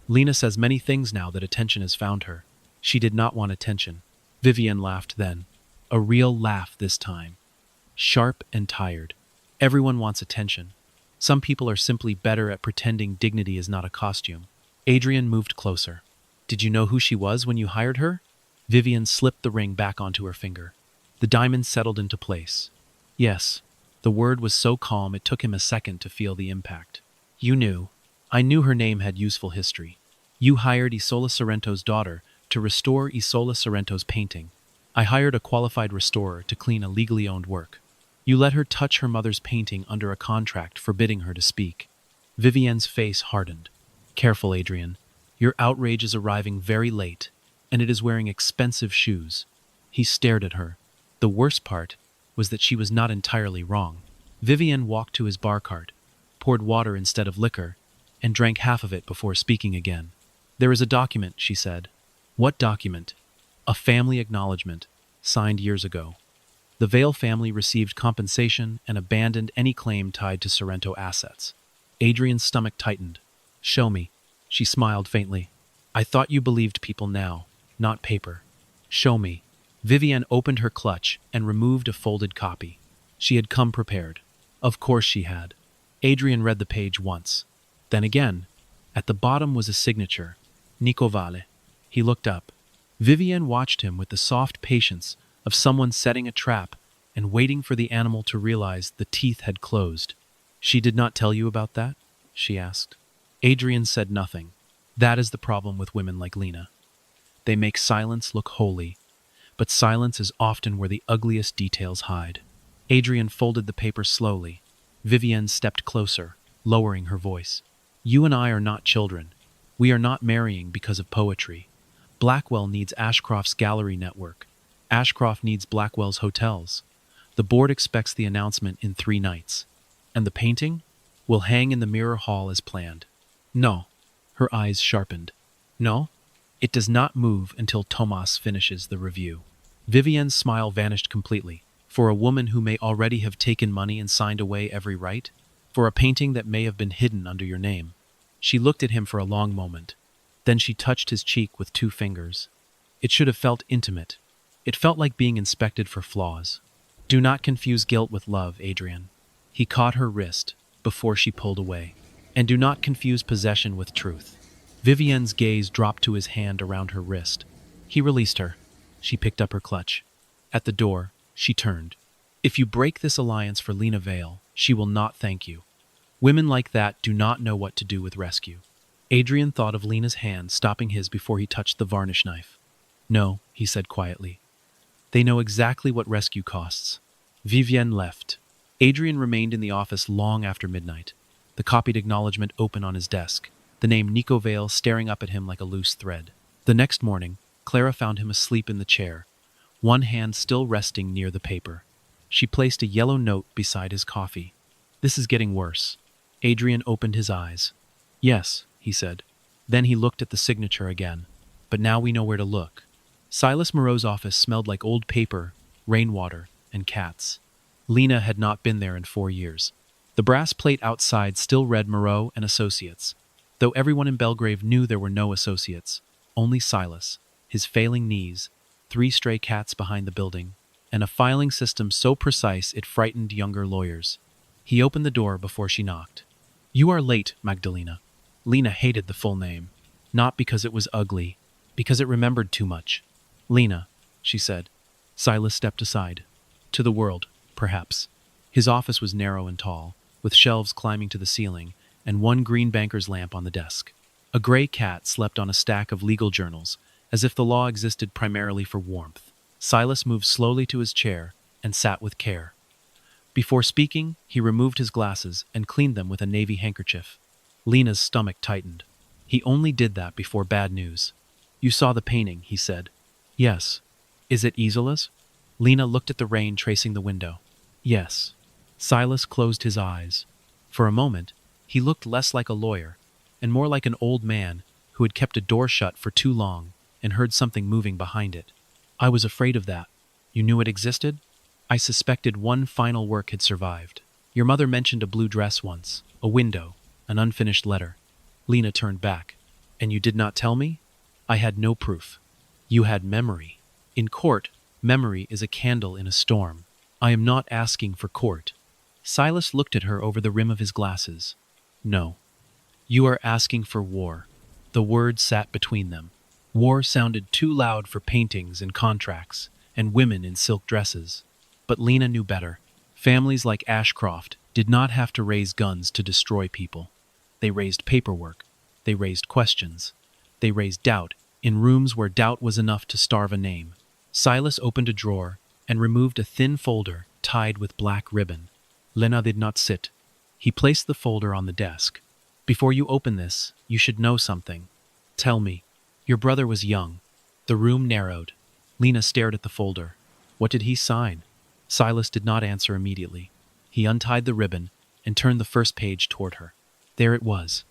Lena says many things now that attention has found her. She did not want attention. Vivienne laughed then. A real laugh this time. Sharp and tired. Everyone wants attention. Some people are simply better at pretending dignity is not a costume. Adrian moved closer. Did you know who she was when you hired her? Vivienne slipped the ring back onto her finger. The diamond settled into place. Yes. The word was so calm it took him a second to feel the impact. You knew. I knew her name had useful history. You hired Isola Sorrento's daughter to restore Isola Sorrento's painting. I hired a qualified restorer to clean a legally owned work. You let her touch her mother's painting under a contract forbidding her to speak. Vivienne's face hardened. Careful, Adrian. Your outrage is arriving very late, and it is wearing expensive shoes. He stared at her. The worst part was that she was not entirely wrong. Vivienne walked to his bar cart, poured water instead of liquor, and drank half of it before speaking again. There is a document, she said. What document? A family acknowledgement, signed years ago. The Vale family received compensation and abandoned any claim tied to Sorrento assets. Adrian's stomach tightened. Show me. She smiled faintly. I thought you believed people now, not paper. Show me. Vivienne opened her clutch and removed a folded copy. She had come prepared. Of course she had. Adrian read the page once. Then again. At the bottom was a signature. Lena Vale. He looked up. Vivienne watched him with the soft patience of someone setting a trap and waiting for the animal to realize the teeth had closed. She did not tell you about that? She asked. Adrian said nothing. That is the problem with women like Lena. They make silence look holy, but silence is often where the ugliest details hide. Adrian folded the paper slowly. Vivienne stepped closer, lowering her voice. You and I are not children. We are not marrying because of poetry. Blackwell needs Ashcroft's gallery network. Ashcroft needs Blackwell's hotels. The board expects the announcement in 3 nights. And the painting will hang in the mirror hall as planned. No. Her eyes sharpened. No. It does not move until Tomas finishes the review. Vivienne's smile vanished completely. For a woman who may already have taken money and signed away every right? For a painting that may have been hidden under your name? She looked at him for a long moment. Then she touched his cheek with 2 fingers. It should have felt intimate. It felt like being inspected for flaws. Do not confuse guilt with love, Adrian. He caught her wrist before she pulled away. And do not confuse possession with truth. Vivienne's gaze dropped to his hand around her wrist. He released her. She picked up her clutch. At the door, she turned. If you break this alliance for Lena Vale, she will not thank you. Women like that do not know what to do with rescue. Adrian thought of Lena's hand stopping his before he touched the varnish knife. No, he said quietly. They know exactly what rescue costs. Vivienne left. Adrian remained in the office long after midnight. The copied acknowledgement open on his desk, the name Lena Vale staring up at him like a loose thread. The next morning, Clara found him asleep in the chair, one hand still resting near the paper. She placed a yellow note beside his coffee. This is getting worse. Adrian opened his eyes. Yes, he said. Then he looked at the signature again. But now we know where to look. Silas Moreau's office smelled like old paper, rainwater, and cats. Lena had not been there in 4 years. The brass plate outside still read Moreau and Associates, though everyone in Belgrave knew there were no associates. Only Silas, his failing knees, 3 stray cats behind the building, and a filing system so precise it frightened younger lawyers. He opened the door before she knocked. You are late, Magdalena. Lena hated the full name, not because it was ugly, because it remembered too much. Lena, she said. Silas stepped aside. To the world, perhaps. His office was narrow and tall, with shelves climbing to the ceiling, and 1 green banker's lamp on the desk. A gray cat slept on a stack of legal journals, as if the law existed primarily for warmth. Silas moved slowly to his chair and sat with care. Before speaking, he removed his glasses and cleaned them with a navy handkerchief. Lena's stomach tightened. He only did that before bad news. You saw the painting, he said. Yes. Is it Isola's? Lena looked at the rain tracing the window. Yes. Silas closed his eyes. For a moment, he looked less like a lawyer, and more like an old man who had kept a door shut for too long and heard something moving behind it. I was afraid of that. You knew it existed? I suspected one final work had survived. Your mother mentioned a blue dress once, a window, an unfinished letter. Lena turned back. And you did not tell me? I had no proof. You had memory. In court, memory is a candle in a storm. I am not asking for court. Silas looked at her over the rim of his glasses. No. You are asking for war. The word sat between them. War sounded too loud for paintings and contracts, and women in silk dresses. But Lena knew better. Families like Ashcroft did not have to raise guns to destroy people. They raised paperwork. They raised questions. They raised doubt in rooms where doubt was enough to starve a name. Silas opened a drawer and removed a thin folder tied with black ribbon. Lena did not sit. He placed the folder on the desk. Before you open this, you should know something. Tell me. Your brother was young. The room narrowed. Lena stared at the folder. What did he sign? Silas did not answer immediately. He untied the ribbon and turned the first page toward her. There it was.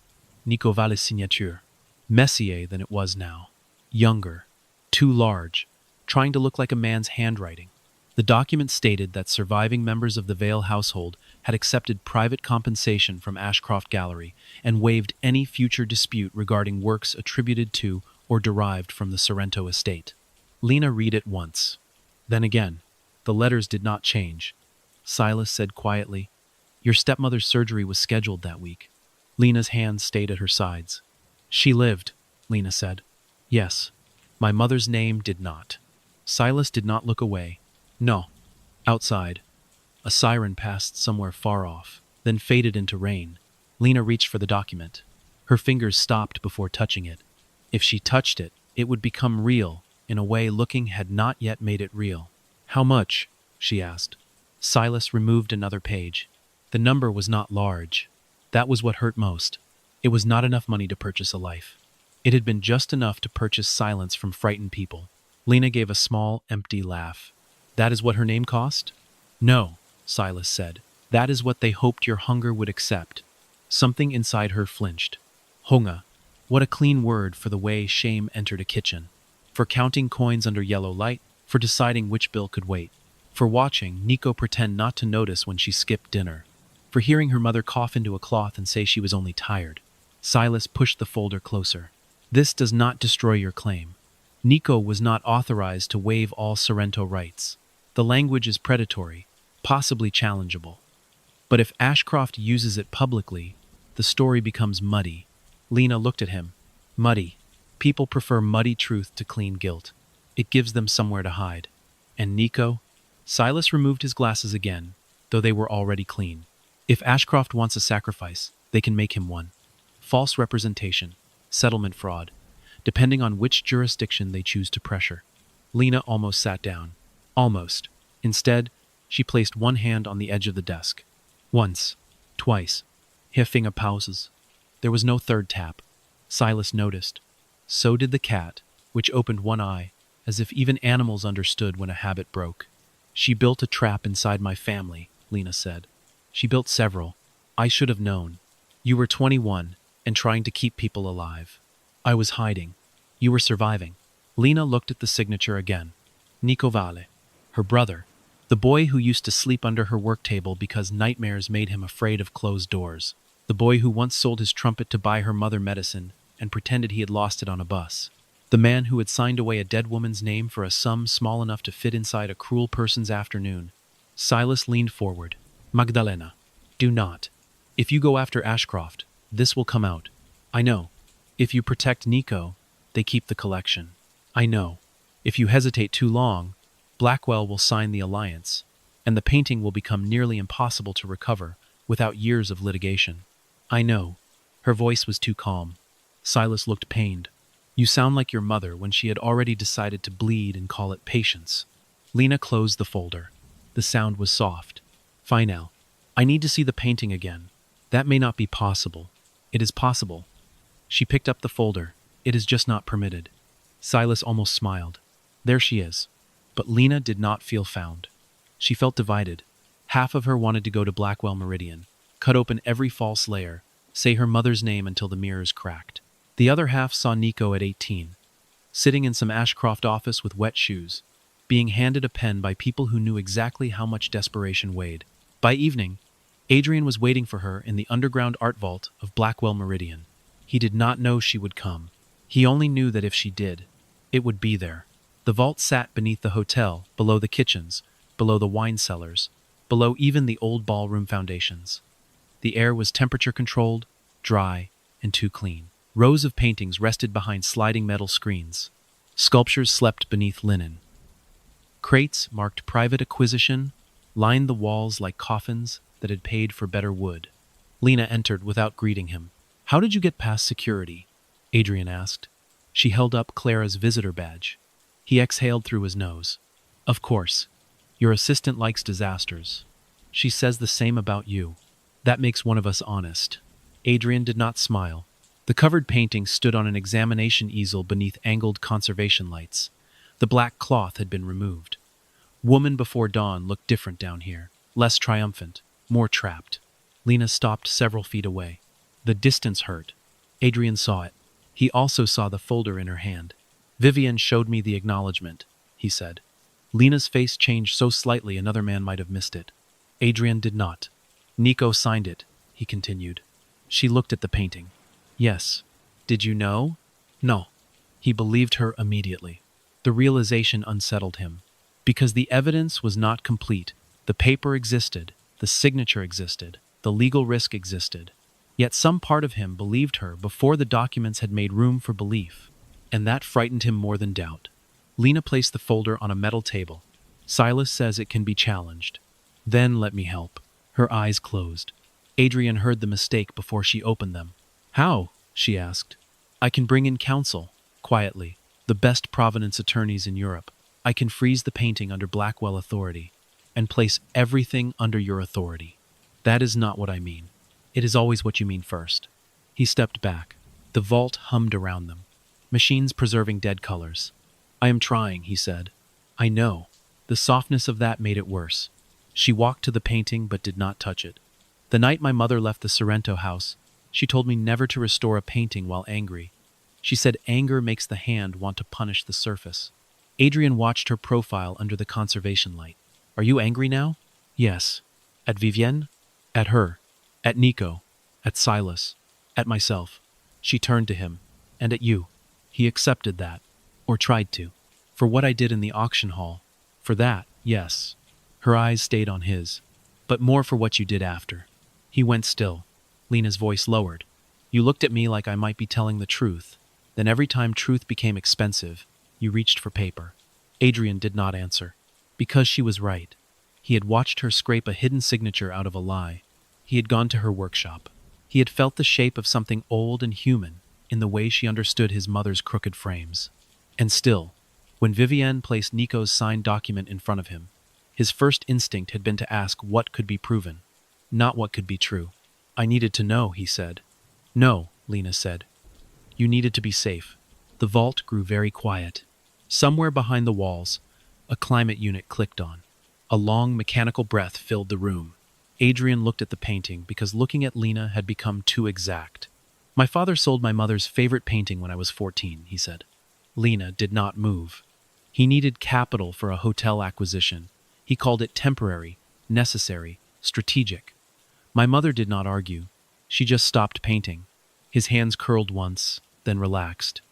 Nico Vale's signature. Messier than it was now. Younger. Too large. Trying to look like a man's handwriting. The document stated that surviving members of the Vale household had accepted private compensation from Ashcroft Gallery and waived any future dispute regarding works attributed to or derived from the Sorrento estate. Lena read it once. Then again. The letters did not change. Silas said quietly, Your stepmother's surgery was scheduled that week. Lena's hands stayed at her sides. She lived, Lena said. Yes. My mother's name did not. Silas did not look away. No. Outside. A siren passed somewhere far off, then faded into rain. Lena reached for the document. Her fingers stopped before touching it. If she touched it, it would become real, in a way looking had not yet made it real. How much? She asked. Silas removed another page. The number was not large. That was what hurt most. It was not enough money to purchase a life. It had been just enough to purchase silence from frightened people. Lena gave a small, empty laugh. That is what her name cost? No, Silas said. That is what they hoped your hunger would accept. Something inside her flinched. Hunger. What a clean word for the way shame entered a kitchen. For counting coins under yellow light, for deciding which bill could wait. For watching Nico pretend not to notice when she skipped dinner. For hearing her mother cough into a cloth and say she was only tired. Silas pushed the folder closer. This does not destroy your claim. Nico was not authorized to waive all Sorrento rights. The language is predatory, possibly challengeable. But if Ashcroft uses it publicly, the story becomes muddy. Lena looked at him. Muddy. People prefer muddy truth to clean guilt. It gives them somewhere to hide. And Nico? Silas removed his glasses again, though they were already clean. If Ashcroft wants a sacrifice, they can make him one. False representation, settlement fraud, depending on which jurisdiction they choose to pressure. Lena almost sat down. Almost. Instead, she placed one hand on the edge of the desk. Once. Twice. Her finger pauses. There was no third tap. Silas noticed. So did the cat, which opened one eye, as if even animals understood when a habit broke. She built a trap inside my family, Lena said. She built several. I should have known. You were 21 and trying to keep people alive. I was hiding. You were surviving. Lena looked at the signature again. Nico Vale. Her brother. The boy who used to sleep under her work table because nightmares made him afraid of closed doors. The boy who once sold his trumpet to buy her mother medicine and pretended he had lost it on a bus. The man who had signed away a dead woman's name for a sum small enough to fit inside a cruel person's afternoon. Silas leaned forward. Magdalena, do not. If you go after Ashcroft, this will come out. I know. If you protect Nico, they keep the collection. I know. If you hesitate too long, Blackwell will sign the alliance, and the painting will become nearly impossible to recover without years of litigation. I know. Her voice was too calm. Silas looked pained. You sound like your mother when she had already decided to bleed and call it patience. Lena closed the folder. The sound was soft. Final. I need to see the painting again. That may not be possible. It is possible. She picked up the folder. It is just not permitted. Silas almost smiled. There she is. But Lena did not feel found. She felt divided. Half of her wanted to go to Blackwell Meridian, cut open every false layer, say her mother's name until the mirrors cracked. The other half saw Nico at 18, sitting in some Ashcroft office with wet shoes, being handed a pen by people who knew exactly how much desperation weighed. By evening, Adrian was waiting for her in the underground art vault of Blackwell Meridian. He did not know she would come. He only knew that if she did, it would be there. The vault sat beneath the hotel, below the kitchens, below the wine cellars, below even the old ballroom foundations. The air was temperature-controlled, dry, and too clean. Rows of paintings rested behind sliding metal screens. Sculptures slept beneath linen. Crates marked private acquisition lined the walls like coffins that had paid for better wood. Lena entered without greeting him. "How did you get past security?" Adrian asked. She held up Clara's visitor badge. He exhaled through his nose. "Of course. Your assistant likes disasters. She says the same about you. That makes one of us honest." Adrian did not smile. The covered painting stood on an examination easel beneath angled conservation lights. The black cloth had been removed. Woman Before Dawn looked different down here, less triumphant, more trapped. Lena stopped several feet away. The distance hurt. Adrian saw it. He also saw the folder in her hand. "Vivienne showed me the acknowledgement," he said. Lena's face changed so slightly another man might have missed it. Adrian did not. "Nico signed it," he continued. She looked at the painting. "Yes. Did you know?" "No." He believed her immediately. The realization unsettled him. Because the evidence was not complete, the paper existed, the signature existed, the legal risk existed. Yet some part of him believed her before the documents had made room for belief, and that frightened him more than doubt. Lena placed the folder on a metal table. "Silas says it can be challenged. Then let me help." Her eyes closed. Adrian heard the mistake before she opened them. "How?" she asked. "I can bring in counsel, quietly, the best Providence attorneys in Europe. I can freeze the painting under Blackwell authority, and place everything under your authority. That is not what I mean. It is always what you mean first." He stepped back. The vault hummed around them. Machines preserving dead colors. "I am trying," he said. "I know." The softness of that made it worse. She walked to the painting but did not touch it. "The night my mother left the Sorrento house, she told me never to restore a painting while angry. She said anger makes the hand want to punish the surface." Adrian watched her profile under the conservation light. "Are you angry now?" "Yes." "At Vivienne?" "At her. At Nico. At Silas. At myself." She turned to him. "And at you." He accepted that. Or tried to. "For what I did in the auction hall. For that, yes." Her eyes stayed on his. "But more for what you did after." He went still. Lena's voice lowered. "You looked at me like I might be telling the truth. Then every time truth became expensive, you reached for paper." Adrian did not answer. Because she was right. He had watched her scrape a hidden signature out of a lie. He had gone to her workshop. He had felt the shape of something old and human in the way she understood his mother's crooked frames. And still, when Vivienne placed Nico's signed document in front of him, his first instinct had been to ask what could be proven, not what could be true. "I needed to know," he said. "No," Lena said. "You needed to be safe." The vault grew very quiet. Somewhere behind the walls, a climate unit clicked on. A long mechanical breath filled the room. Adrian looked at the painting because looking at Lena had become too exact. "My father sold my mother's favorite painting when I was 14, he said. Lena did not move. He needed capital for a hotel acquisition. He called it temporary, necessary, strategic. My mother did not argue. She just stopped painting. His hands curled once, then relaxed.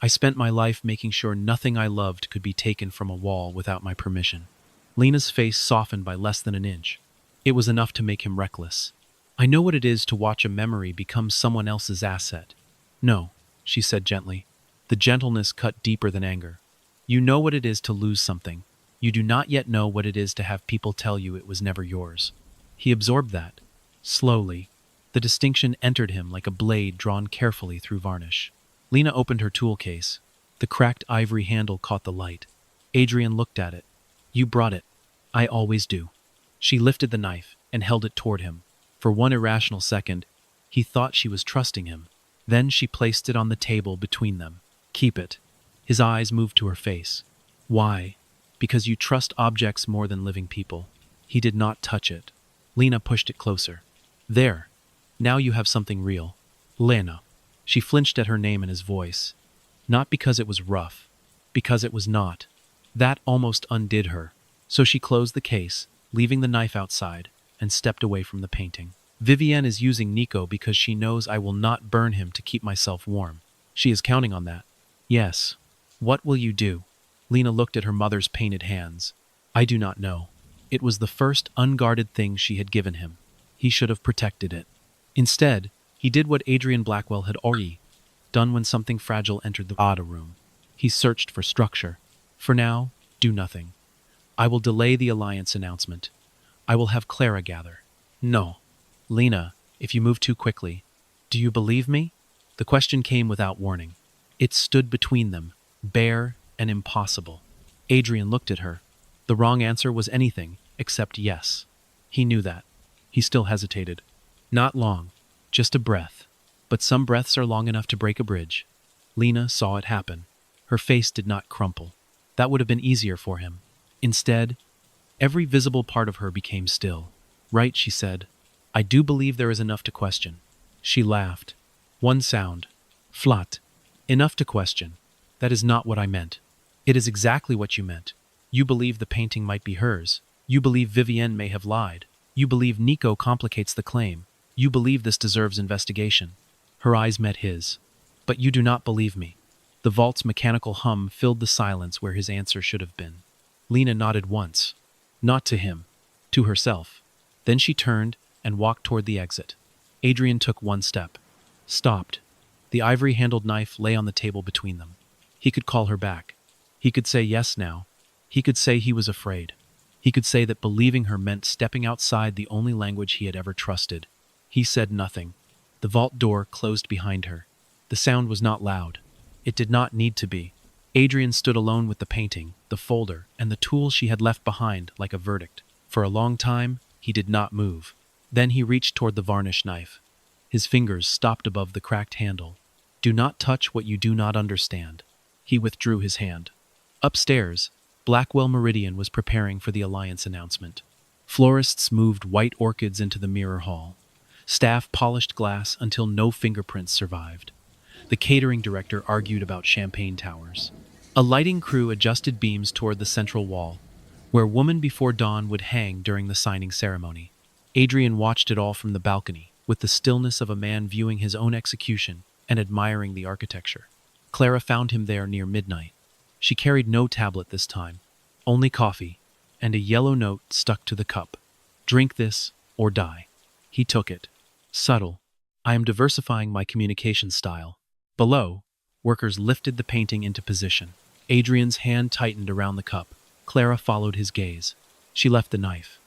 I spent my life making sure nothing I loved could be taken from a wall without my permission." Lena's face softened by less than an inch. It was enough to make him reckless. "I know what it is to watch a memory become someone else's asset." "No," she said gently. The gentleness cut deeper than anger. "You know what it is to lose something. You do not yet know what it is to have people tell you it was never yours." He absorbed that. Slowly, the distinction entered him like a blade drawn carefully through varnish. Lena opened her tool case. The cracked ivory handle caught the light. Adrian looked at it. "You brought it." "I always do." She lifted the knife and held it toward him. For one irrational second, he thought she was trusting him. Then she placed it on the table between them. Keep it. His eyes moved to her face. Why? Because you trust objects more than living people. He did not touch it. Lena pushed it closer. There. Now you have something real. Lena. She flinched at her name and his voice. Not because it was rough. Because it was not. That almost undid her. So she closed the case, leaving the knife outside, and stepped away from the painting. Vivienne is using Nico because she knows I will not burn him to keep myself warm. She is counting on that. Yes. What will you do? Lena looked at her mother's painted hands. I do not know. It was the first unguarded thing she had given him. He should have protected it. Instead, he did what Adrian Blackwell had already done when something fragile entered the Ada room. He searched for structure. For now, do nothing. I will delay the alliance announcement. I will have Clara gather. No. Lena, if you move too quickly, do you believe me? The question came without warning. It stood between them, bare and impossible. Adrian looked at her. The wrong answer was anything except yes. He knew that. He still hesitated. Not long, just a breath. But some breaths are long enough to break a bridge. Lena saw it happen. Her face did not crumple. That would have been easier for him. Instead, every visible part of her became still. Right, she said. I do believe there is enough to question. She laughed. One sound. Flat. Enough to question. That is not what I meant. It is exactly what you meant. You believe the painting might be hers. You believe Vivienne may have lied. You believe Nico complicates the claim. You believe this deserves investigation. Her eyes met his. But you do not believe me. The vault's mechanical hum filled the silence where his answer should have been. Lena nodded once. Not to him. To herself. Then she turned and walked toward the exit. Adrian took one step. Stopped. The ivory-handled knife lay on the table between them. He could call her back. He could say yes now. He could say he was afraid. He could say that believing her meant stepping outside the only language he had ever trusted. He said nothing. The vault door closed behind her. The sound was not loud. It did not need to be. Adrian stood alone with the painting, the folder, and the tools she had left behind like a verdict. For a long time, he did not move. Then he reached toward the varnish knife. His fingers stopped above the cracked handle. Do not touch what you do not understand. He withdrew his hand. Upstairs, Blackwell Meridian was preparing for the alliance announcement. Florists moved white orchids into the mirror hall. Staff polished glass until no fingerprints survived. The catering director argued about champagne towers. A lighting crew adjusted beams toward the central wall, where Woman Before Dawn would hang during the signing ceremony. Adrian watched it all from the balcony, with the stillness of a man viewing his own execution and admiring the architecture. Clara found him there near midnight. She carried no tablet this time, only coffee, and a yellow note stuck to the cup. Drink this, or die. He took it. Subtle. I am diversifying my communication style. Below, workers lifted the painting into position. Adrian's hand tightened around the cup. Clara followed his gaze. She left the knife.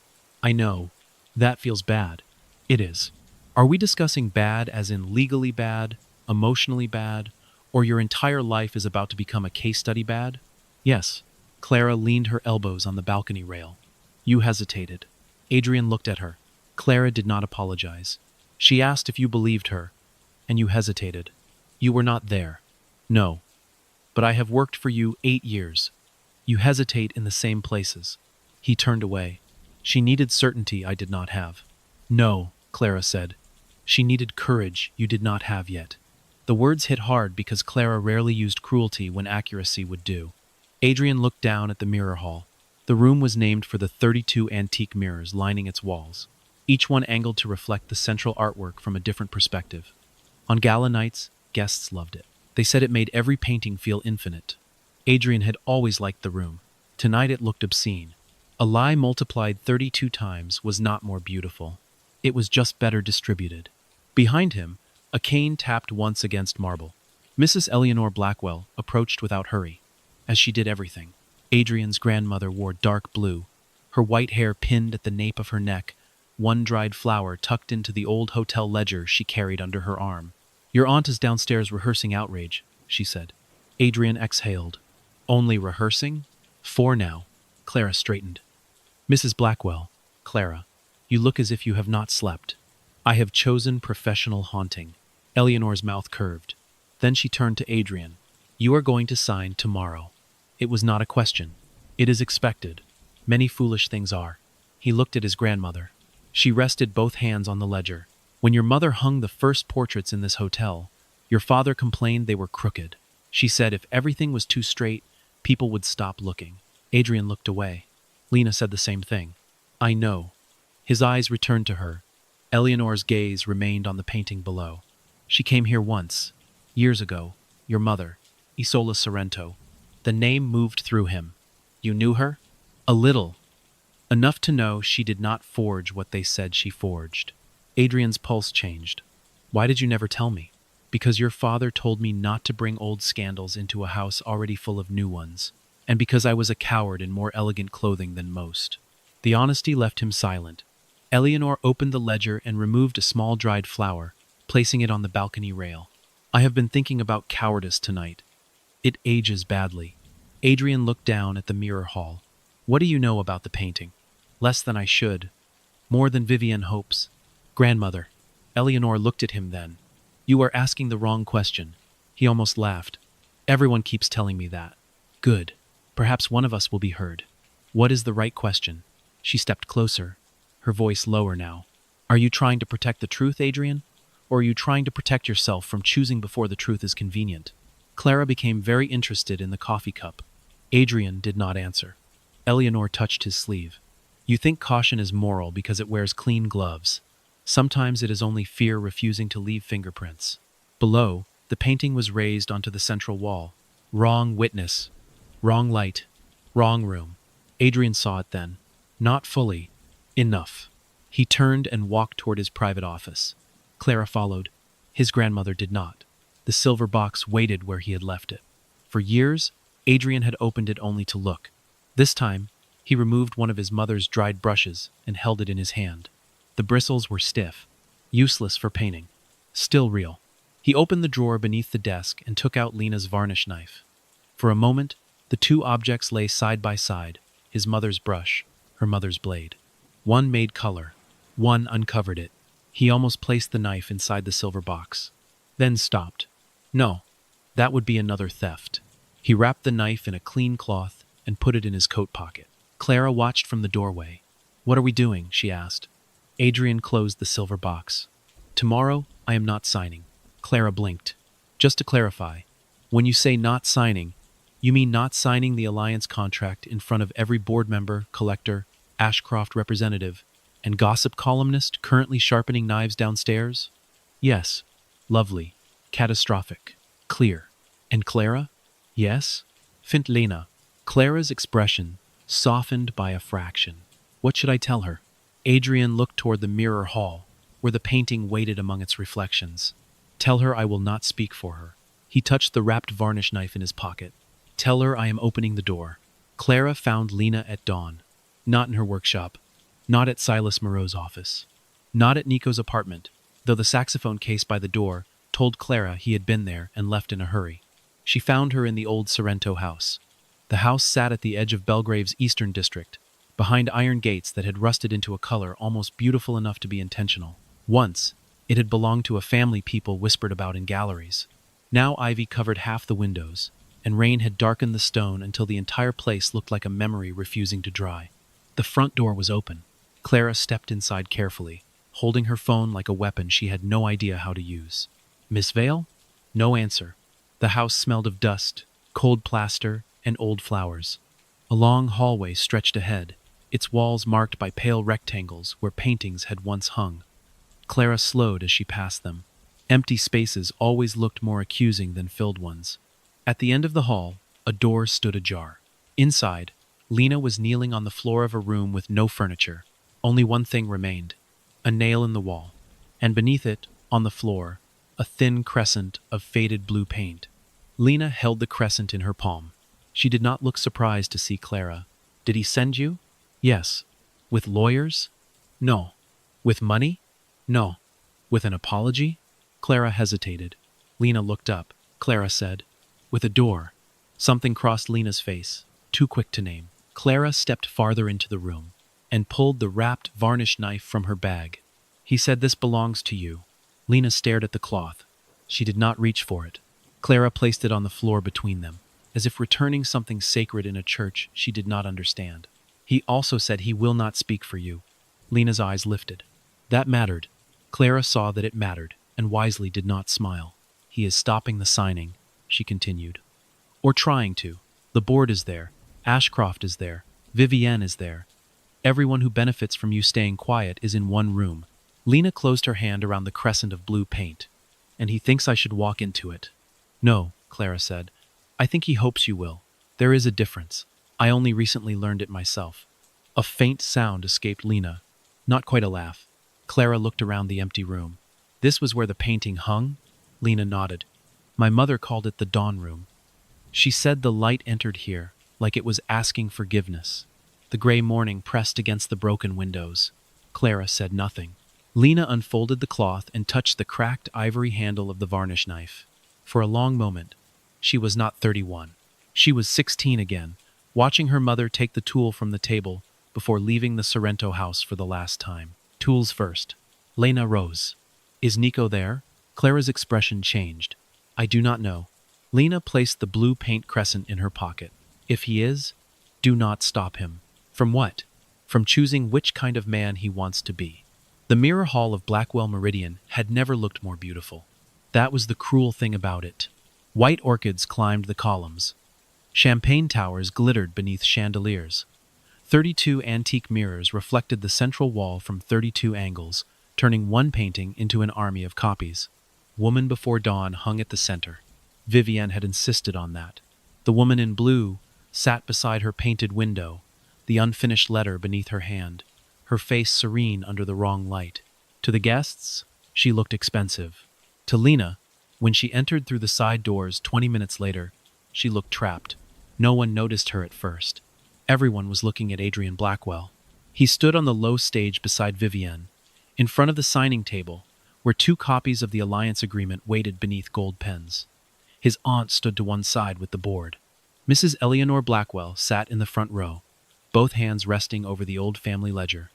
I know. That feels bad. It is. Are we discussing bad as in legally bad, emotionally bad, or your entire life is about to become a case study bad? Yes. Clara leaned her elbows on the balcony rail. You hesitated. Adrian looked at her. Clara did not apologize. She asked if you believed her, and you hesitated. You were not there. No. But I have worked for you 8 years. You hesitate in the same places. He turned away. She needed certainty I did not have. No, Clara said. She needed courage you did not have yet. The words hit hard because Clara rarely used cruelty when accuracy would do. Adrian looked down at the mirror hall. The room was named for the 32 antique mirrors lining its walls, each one angled to reflect the central artwork from a different perspective. On gala nights, guests loved it. They said it made every painting feel infinite. Adrian had always liked the room. Tonight it looked obscene. A lie multiplied 32 times was not more beautiful. It was just better distributed. Behind him, a cane tapped once against marble. Mrs. Eleanor Blackwell approached without hurry, as she did everything. Adrian's grandmother wore dark blue, her white hair pinned at the nape of her neck, one dried flower tucked into the old hotel ledger she carried under her arm. Your aunt is downstairs rehearsing outrage, she said. Adrian exhaled. Only rehearsing? 4 now. Clara straightened. Mrs. Blackwell, Clara, you look as if you have not slept. I have chosen professional haunting. Eleanor's mouth curved. Then she turned to Adrian. You are going to sign tomorrow. It was not a question. It is expected. Many foolish things are. He looked at his grandmother. She rested both hands on the ledger. When your mother hung the first portraits in this hotel, your father complained they were crooked. She said if everything was too straight, people would stop looking. Adrian looked away. Lena said the same thing. I know. His eyes returned to her. Eleanor's gaze remained on the painting below. She came here once, years ago, your mother, Isola Sorrento. The name moved through him. You knew her? A little. Enough to know she did not forge what they said she forged. Adrian's pulse changed. Why did you never tell me? Because your father told me not to bring old scandals into a house already full of new ones, and because I was a coward in more elegant clothing than most. The honesty left him silent. Eleanor opened the ledger and removed a small dried flower, placing it on the balcony rail. I have been thinking about cowardice tonight. It ages badly. Adrian looked down at the mirror hall. What do you know about the painting? Less than I should. More than Vivienne hopes. Grandmother. Eleanor looked at him then. You are asking the wrong question. He almost laughed. Everyone keeps telling me that. Good. Perhaps one of us will be heard. What is the right question? She stepped closer, her voice lower now. Are you trying to protect the truth, Adrian? Or are you trying to protect yourself from choosing before the truth is convenient? Clara became very interested in the coffee cup. Adrian did not answer. Eleanor touched his sleeve. You think caution is moral because it wears clean gloves. Sometimes it is only fear refusing to leave fingerprints. Below, the painting was raised onto the central wall. Wrong witness. Wrong light. Wrong room. Adrian saw it then. Not fully. Enough. He turned and walked toward his private office. Clara followed. His grandmother did not. The silver box waited where he had left it. For years, Adrian had opened it only to look. This time, he removed one of his mother's dried brushes and held it in his hand. The bristles were stiff, useless for painting, still real. He opened the drawer beneath the desk and took out Lena's varnish knife. For a moment, the two objects lay side by side, his mother's brush, her mother's blade. One made color, one uncovered it. He almost placed the knife inside the silver box, then stopped. No, that would be another theft. He wrapped the knife in a clean cloth and put it in his coat pocket. Clara watched from the doorway. What are we doing? She asked. Adrian closed the silver box. Tomorrow, I am not signing. Clara blinked. Just to clarify, when you say not signing, you mean not signing the alliance contract in front of every board member, collector, Ashcroft representative, and gossip columnist currently sharpening knives downstairs? Yes. Lovely. Catastrophic. Clear. And Clara? Yes? Fint Lena. Clara's expression softened by a fraction. What should I tell her? Adrian looked toward the mirror hall, where the painting waited among its reflections. Tell her I will not speak for her. He touched the wrapped varnish knife in his pocket. Tell her I am opening the door. Clara found Lena at dawn. Not in her workshop. Not at Silas Moreau's office. Not at Nico's apartment, though the saxophone case by the door told Clara he had been there and left in a hurry. She found her in the old Sorrento house. The house sat at the edge of Belgrave's eastern district, behind iron gates that had rusted into a color almost beautiful enough to be intentional. Once, it had belonged to a family people whispered about in galleries. Now ivy covered half the windows, and rain had darkened the stone until the entire place looked like a memory refusing to dry. The front door was open. Clara stepped inside carefully, holding her phone like a weapon she had no idea how to use. Miss Vale? No answer. The house smelled of dust, cold plaster, and old flowers. A long hallway stretched ahead, its walls marked by pale rectangles where paintings had once hung. Clara slowed as she passed them. Empty spaces always looked more accusing than filled ones. At the end of the hall, a door stood ajar. Inside, Lena was kneeling on the floor of a room with no furniture. Only one thing remained, a nail in the wall, and beneath it, on the floor, a thin crescent of faded blue paint. Lena held the crescent in her palm. She did not look surprised to see Clara. Did he send you? Yes. With lawyers? No. With money? No. With an apology? Clara hesitated. Lena looked up. Clara said, with a door. Something crossed Lena's face, too quick to name. Clara stepped farther into the room and pulled the wrapped varnish knife from her bag. He said, this belongs to you. Lena stared at the cloth. She did not reach for it. Clara placed it on the floor between them, as if returning something sacred in a church she did not understand. He also said he will not speak for you. Lena's eyes lifted. That mattered. Clara saw that it mattered, and wisely did not smile. He is stopping the signing, she continued. Or trying to. The board is there. Ashcroft is there. Vivienne is there. Everyone who benefits from you staying quiet is in one room. Lena closed her hand around the crescent of blue paint. And he thinks I should walk into it. No, Clara said. I think he hopes you will. There is a difference. I only recently learned it myself. A faint sound escaped Lena. Not quite a laugh. Clara looked around the empty room. This was where the painting hung? Lena nodded. My mother called it the dawn room. She said the light entered here, like it was asking forgiveness. The gray morning pressed against the broken windows. Clara said nothing. Lena unfolded the cloth and touched the cracked ivory handle of the varnish knife. For a long moment, she was not 31. She was 16 again, watching her mother take the tool from the table before leaving the Sorrento house for the last time. Tools first. Lena rose. Is Nico there? Clara's expression changed. I do not know. Lena placed the blue paint crescent in her pocket. If he is, do not stop him. From what? From choosing which kind of man he wants to be. The mirror hall of Blackwell Meridian had never looked more beautiful. That was the cruel thing about it. White orchids climbed the columns. Champagne towers glittered beneath chandeliers. 32 antique mirrors reflected the central wall from 32 angles, turning one painting into an army of copies. Woman Before Dawn hung at the center. Vivienne had insisted on that. The woman in blue sat beside her painted window, the unfinished letter beneath her hand, her face serene under the wrong light. To the guests, she looked expensive. To Lena, when she entered through the side doors 20 minutes later, she looked trapped. No one noticed her at first. Everyone was looking at Adrian Blackwell. He stood on the low stage beside Vivienne, in front of the signing table, where 2 copies of the alliance agreement waited beneath gold pens. His aunt stood to one side with the board. Mrs. Eleanor Blackwell sat in the front row, both hands resting over the old family ledger.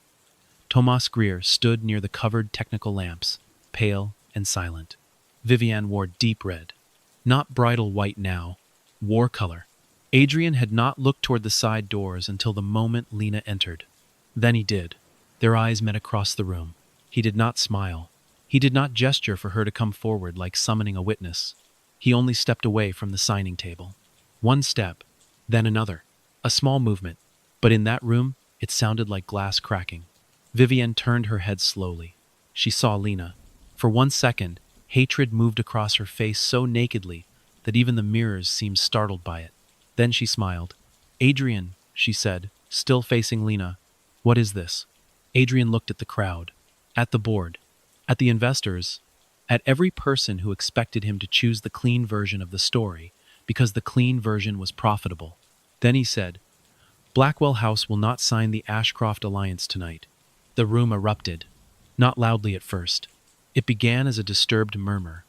Thomas Greer stood near the covered technical lamps, pale and silent. Vivienne wore deep red. Not bridal white now, war color. Adrian had not looked toward the side doors until the moment Lena entered. Then he did. Their eyes met across the room. He did not smile. He did not gesture for her to come forward like summoning a witness. He only stepped away from the signing table. One step, then another. A small movement, but in that room, it sounded like glass cracking. Vivienne turned her head slowly. She saw Lena. For 1 second, hatred moved across her face so nakedly that even the mirrors seemed startled by it. Then she smiled. Adrian, she said, still facing Lena. What is this? Adrian looked at the crowd, at the board, at the investors, at every person who expected him to choose the clean version of the story because the clean version was profitable. Then he said, Blackwell House will not sign the Ashcroft Alliance tonight. The room erupted, not loudly at first. It began as a disturbed murmur,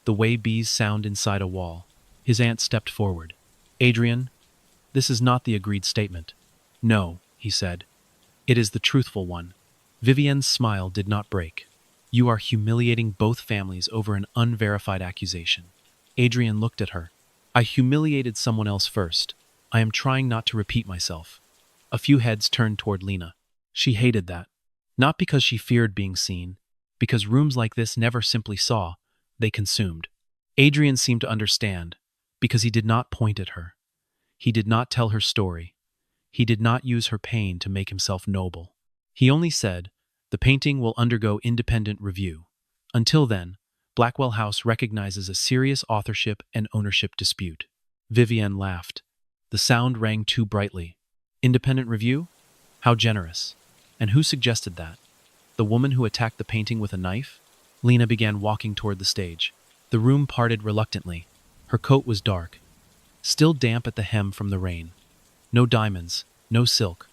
the way bees sound inside a wall. His aunt stepped forward. Adrian, this is not the agreed statement. No, he said. It is the truthful one. Vivienne's smile did not break. You are humiliating both families over an unverified accusation. Adrian looked at her. I humiliated someone else first. I am trying not to repeat myself. A few heads turned toward Lena. She hated that. Not because she feared being seen, because rooms like this never simply saw, they consumed. Adrian seemed to understand, because he did not point at her. He did not tell her story. He did not use her pain to make himself noble. He only said, the painting will undergo independent review. Until then, Blackwell House recognizes a serious authorship and ownership dispute. Vivienne laughed. The sound rang too brightly. Independent review? How generous. And who suggested that? The woman who attacked the painting with a knife? Lena began walking toward the stage. The room parted reluctantly. Her coat was dark, still damp at the hem from the rain. No diamonds, no silk,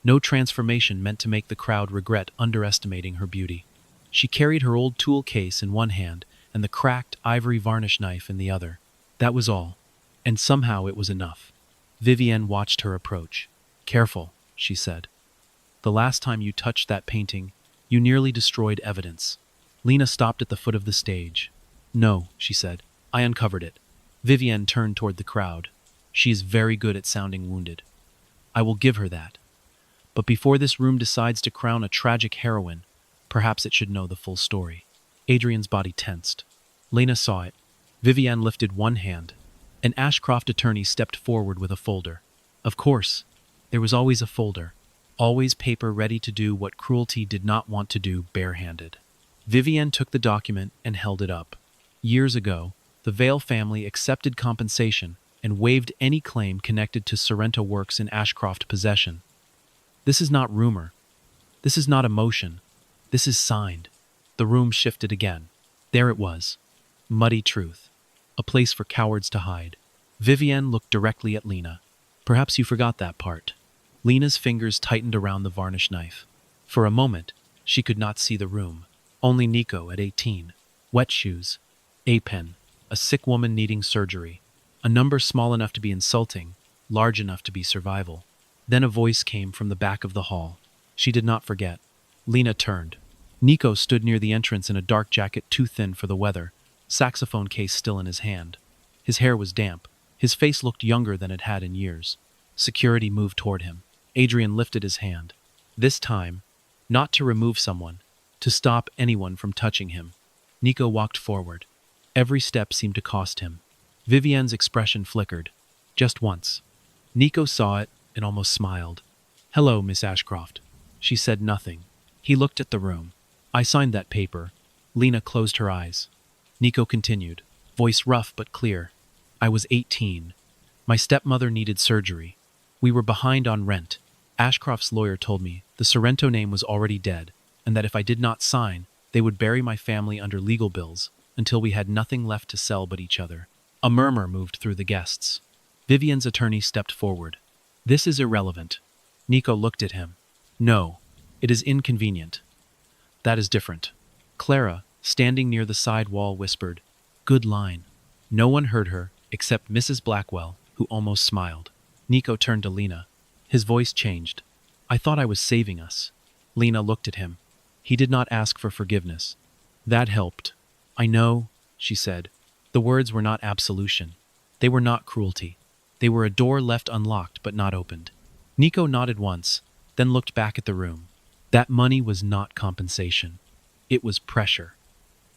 no transformation meant to make the crowd regret underestimating her beauty. She carried her old tool case in one hand and the cracked ivory varnish knife in the other. That was all, and somehow it was enough. Vivienne watched her approach. Careful, she said. The last time you touched that painting, you nearly destroyed evidence. Lena stopped at the foot of the stage. No, she said. I uncovered it. Vivienne turned toward the crowd. She is very good at sounding wounded. I will give her that. But before this room decides to crown a tragic heroine, perhaps it should know the full story. Adrian's body tensed. Lena saw it. Vivienne lifted one hand. An Ashcroft attorney stepped forward with a folder. Of course, there was always a folder. Always paper ready to do what cruelty did not want to do barehanded. Vivienne took the document and held it up. Years ago, the Vale family accepted compensation and waived any claim connected to Sorrento works in Ashcroft possession. This is not rumor. This is not emotion. This is signed. The room shifted again. There it was. Muddy truth. A place for cowards to hide. Vivienne looked directly at Lena. Perhaps you forgot that part. Lena's fingers tightened around the varnish knife. For a moment, she could not see the room. Only Nico at 18. Wet shoes. A pen. A sick woman needing surgery. A number small enough to be insulting, large enough to be survival. Then a voice came from the back of the hall. She did not forget. Lena turned. Nico stood near the entrance in a dark jacket too thin for the weather, saxophone case still in his hand. His hair was damp. His face looked younger than it had in years. Security moved toward him. Adrian lifted his hand. This time, not to remove someone, to stop anyone from touching him. Nico walked forward. Every step seemed to cost him. Vivienne's expression flickered. Just once. Nico saw it and almost smiled. Hello, Miss Ashcroft. She said nothing. He looked at the room. I signed that paper. Lena closed her eyes. Nico continued, voice rough but clear. I was 18. My stepmother needed surgery. We were behind on rent. Ashcroft's lawyer told me the Sorrento name was already dead, and that if I did not sign, they would bury my family under legal bills until we had nothing left to sell but each other. A murmur moved through the guests. Vivienne's attorney stepped forward. This is irrelevant. Nico looked at him. No, it is inconvenient. That is different. Clara, standing near the side wall, whispered, Good line. No one heard her, except Mrs. Blackwell, who almost smiled. Nico turned to Lena. His voice changed. I thought I was saving us. Lena looked at him. He did not ask for forgiveness. That helped. I know, she said. The words were not absolution. They were not cruelty. They were a door left unlocked but not opened. Nico nodded once, then looked back at the room. That money was not compensation. It was pressure.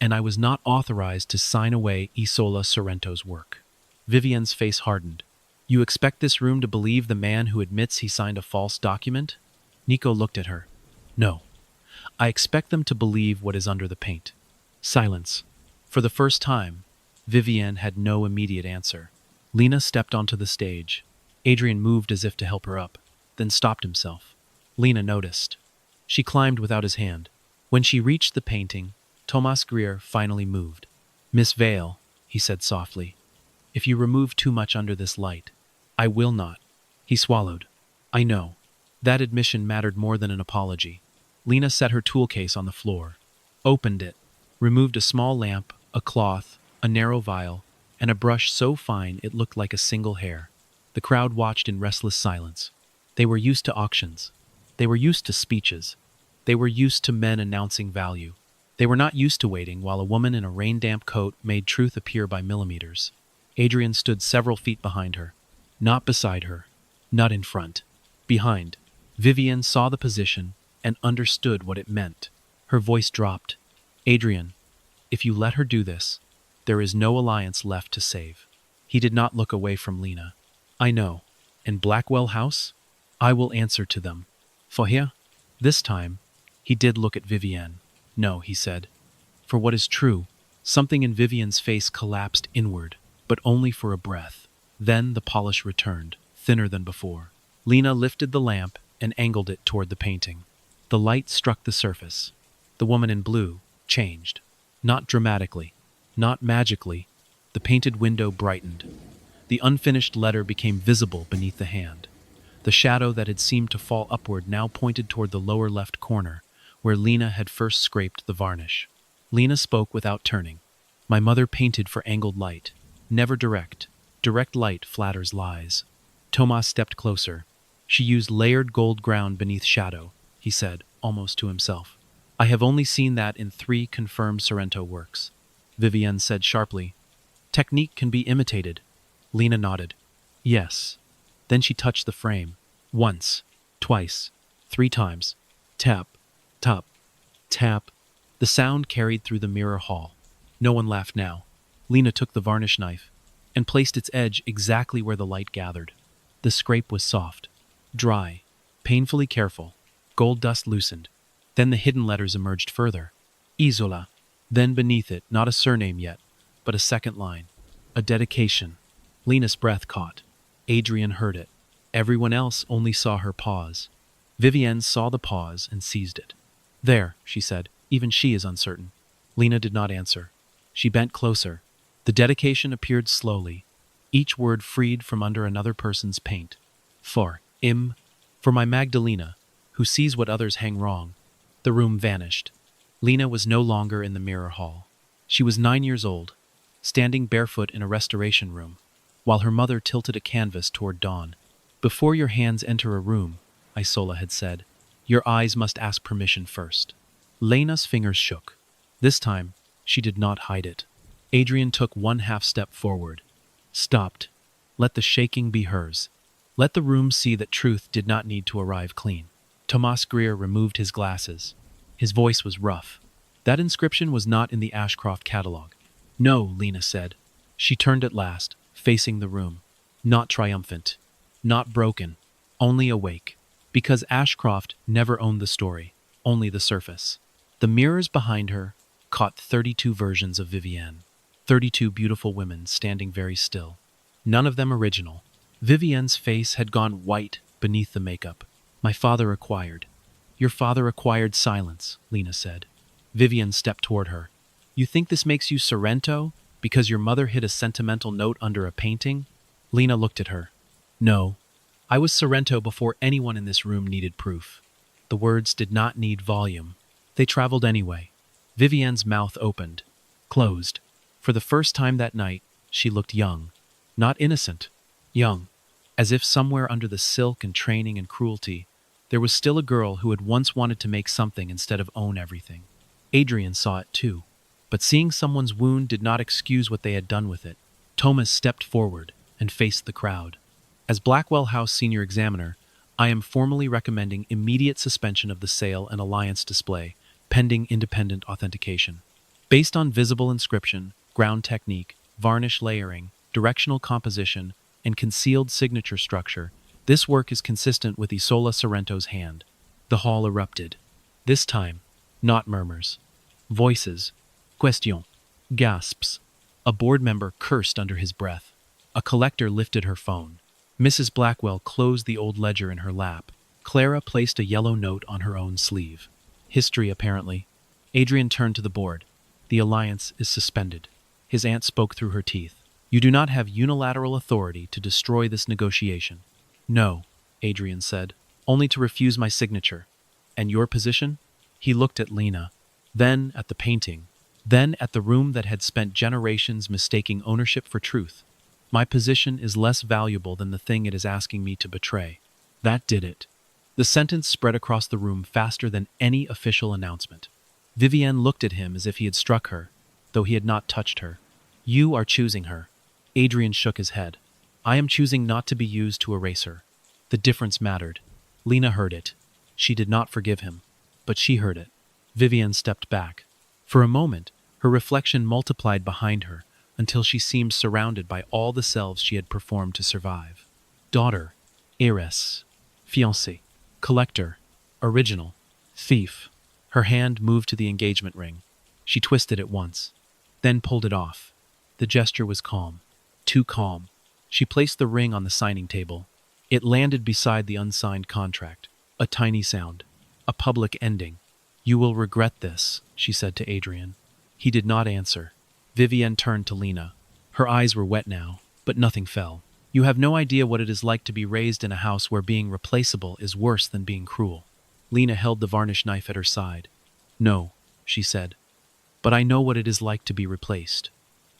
And I was not authorized to sign away Isola Sorrento's work. Vivienne's face hardened. You expect this room to believe the man who admits he signed a false document? Nico looked at her. No. I expect them to believe what is under the paint. Silence. For the first time, Vivienne had no immediate answer. Lena stepped onto the stage. Adrian moved as if to help her up, then stopped himself. Lena noticed. She climbed without his hand. When she reached the painting, Thomas Grier finally moved. Miss Vale, he said softly, if you remove too much under this light, I will not. He swallowed. I know. That admission mattered more than an apology. Lena set her tool case on the floor, opened it, removed a small lamp, a cloth, a narrow vial, and a brush so fine it looked like a single hair. The crowd watched in restless silence. They were used to auctions. They were used to speeches. They were used to men announcing value. They were not used to waiting while a woman in a rain-damp coat made truth appear by millimeters. Adrian stood several feet behind her. Not beside her. Not in front. Behind. Vivienne saw the position and understood what it meant. Her voice dropped. Adrian, if you let her do this, there is no alliance left to save. He did not look away from Lena. I know. In Blackwell House? I will answer to them. For here? This time, he did look at Vivienne. No, he said. For what is true, something in Vivienne's face collapsed inward, but only for a breath. Then the polish returned, thinner than before. Lena lifted the lamp and angled it toward the painting. The light struck the surface. The woman in blue changed. Not dramatically, not magically. The painted window brightened. The unfinished letter became visible beneath the hand. The shadow that had seemed to fall upward now pointed toward the lower left corner, where Lena had first scraped the varnish. Lena spoke without turning. My mother painted for angled light, never direct. Direct light flatters lies. Thomas stepped closer. She used layered gold ground beneath shadow, he said, almost to himself. I have only seen that in 3 confirmed Sorrento works. Vivienne said sharply. Technique can be imitated. Lena nodded. Yes. Then she touched the frame. Once, twice, 3 times. Tap, tap, tap. The sound carried through the mirror hall. No one laughed now. Lena took the varnish knife and placed its edge exactly where the light gathered. The scrape was soft, dry, painfully careful. Gold dust loosened. Then the hidden letters emerged further. Isola. Then beneath it, not a surname yet, but a second line. A dedication. Lena's breath caught. Adrian heard it. Everyone else only saw her pause. Vivienne saw the pause and seized it. There, she said. Even she is uncertain. Lena did not answer. She bent closer. The dedication appeared slowly, each word freed from under another person's paint. For my Magdalena, who sees what others hang wrong. The room vanished. Lena was no longer in the mirror hall. She was 9 years old, standing barefoot in a restoration room, while her mother tilted a canvas toward dawn. Before your hands enter a room, Isola had said, your eyes must ask permission first. Lena's fingers shook. This time, she did not hide it. Adrian took 1/2 step forward. Stopped. Let the shaking be hers. Let the room see that truth did not need to arrive clean. Tomas Greer removed his glasses. His voice was rough. That inscription was not in the Ashcroft catalog. No, Lena said. She turned at last, facing the room. Not triumphant. Not broken. Only awake. Because Ashcroft never owned the story. Only the surface. The mirrors behind her caught 32 versions of Vivienne. 32 beautiful women standing very still. None of them original. Vivienne's face had gone white beneath the makeup. My father acquired. Your father acquired silence, Lena said. Vivienne stepped toward her. You think this makes you Sorrento because your mother hid a sentimental note under a painting? Lena looked at her. No. I was Sorrento before anyone in this room needed proof. The words did not need volume. They traveled anyway. Vivienne's mouth opened, closed. For the first time that night, she looked young. Not innocent. Young. As if somewhere under the silk and training and cruelty, there was still a girl who had once wanted to make something instead of own everything. Adrian saw it too. But seeing someone's wound did not excuse what they had done with it. Thomas stepped forward and faced the crowd. As Blackwell House Senior Examiner, I am formally recommending immediate suspension of the sale and alliance display, pending independent authentication. Based on visible inscription, ground technique, varnish layering, directional composition, and concealed signature structure, this work is consistent with Isola Sorrento's hand. The hall erupted. This time, not murmurs. Voices. Question. Gasps. A board member cursed under his breath. A collector lifted her phone. Mrs. Blackwell closed the old ledger in her lap. Clara placed a yellow note on her own sleeve. History, apparently. Adrian turned to the board. The alliance is suspended. His aunt spoke through her teeth. You do not have unilateral authority to destroy this negotiation. No, Adrian said. Only to refuse my signature. And your position? He looked at Lena, then at the painting, then at the room that had spent generations mistaking ownership for truth. My position is less valuable than the thing it is asking me to betray. That did it. The sentence spread across the room faster than any official announcement. Vivienne looked at him as if he had struck her, though he had not touched her. You are choosing her. Adrian shook his head. I am choosing not to be used to erase her. The difference mattered. Lena heard it. She did not forgive him, but she heard it. Vivienne stepped back. For a moment, her reflection multiplied behind her until she seemed surrounded by all the selves she had performed to survive. Daughter, heiress, fiancée, collector, original, thief. Her hand moved to the engagement ring. She twisted it once, then pulled it off. The gesture was calm. Too calm. She placed the ring on the signing table. It landed beside the unsigned contract. A tiny sound. A public ending. You will regret this, she said to Adrian. He did not answer. Vivienne turned to Lena. Her eyes were wet now, but nothing fell. You have no idea what it is like to be raised in a house where being replaceable is worse than being cruel. Lena held the varnish knife at her side. No, she said. But I know what it is like to be replaced.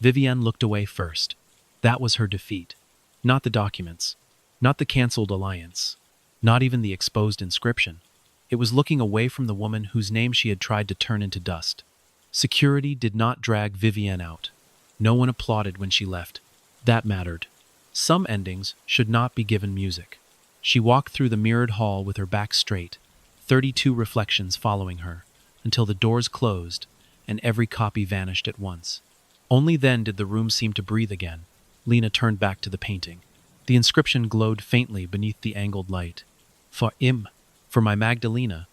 Vivienne looked away first. That was her defeat. Not the documents. Not the cancelled alliance. Not even the exposed inscription. It was looking away from the woman whose name she had tried to turn into dust. Security did not drag Vivienne out. No one applauded when she left. That mattered. Some endings should not be given music. She walked through the mirrored hall with her back straight, 32 reflections following her, until the doors closed and every copy vanished at once. Only then did the room seem to breathe again. Lena turned back to the painting. The inscription glowed faintly beneath the angled light. For my Magdalena,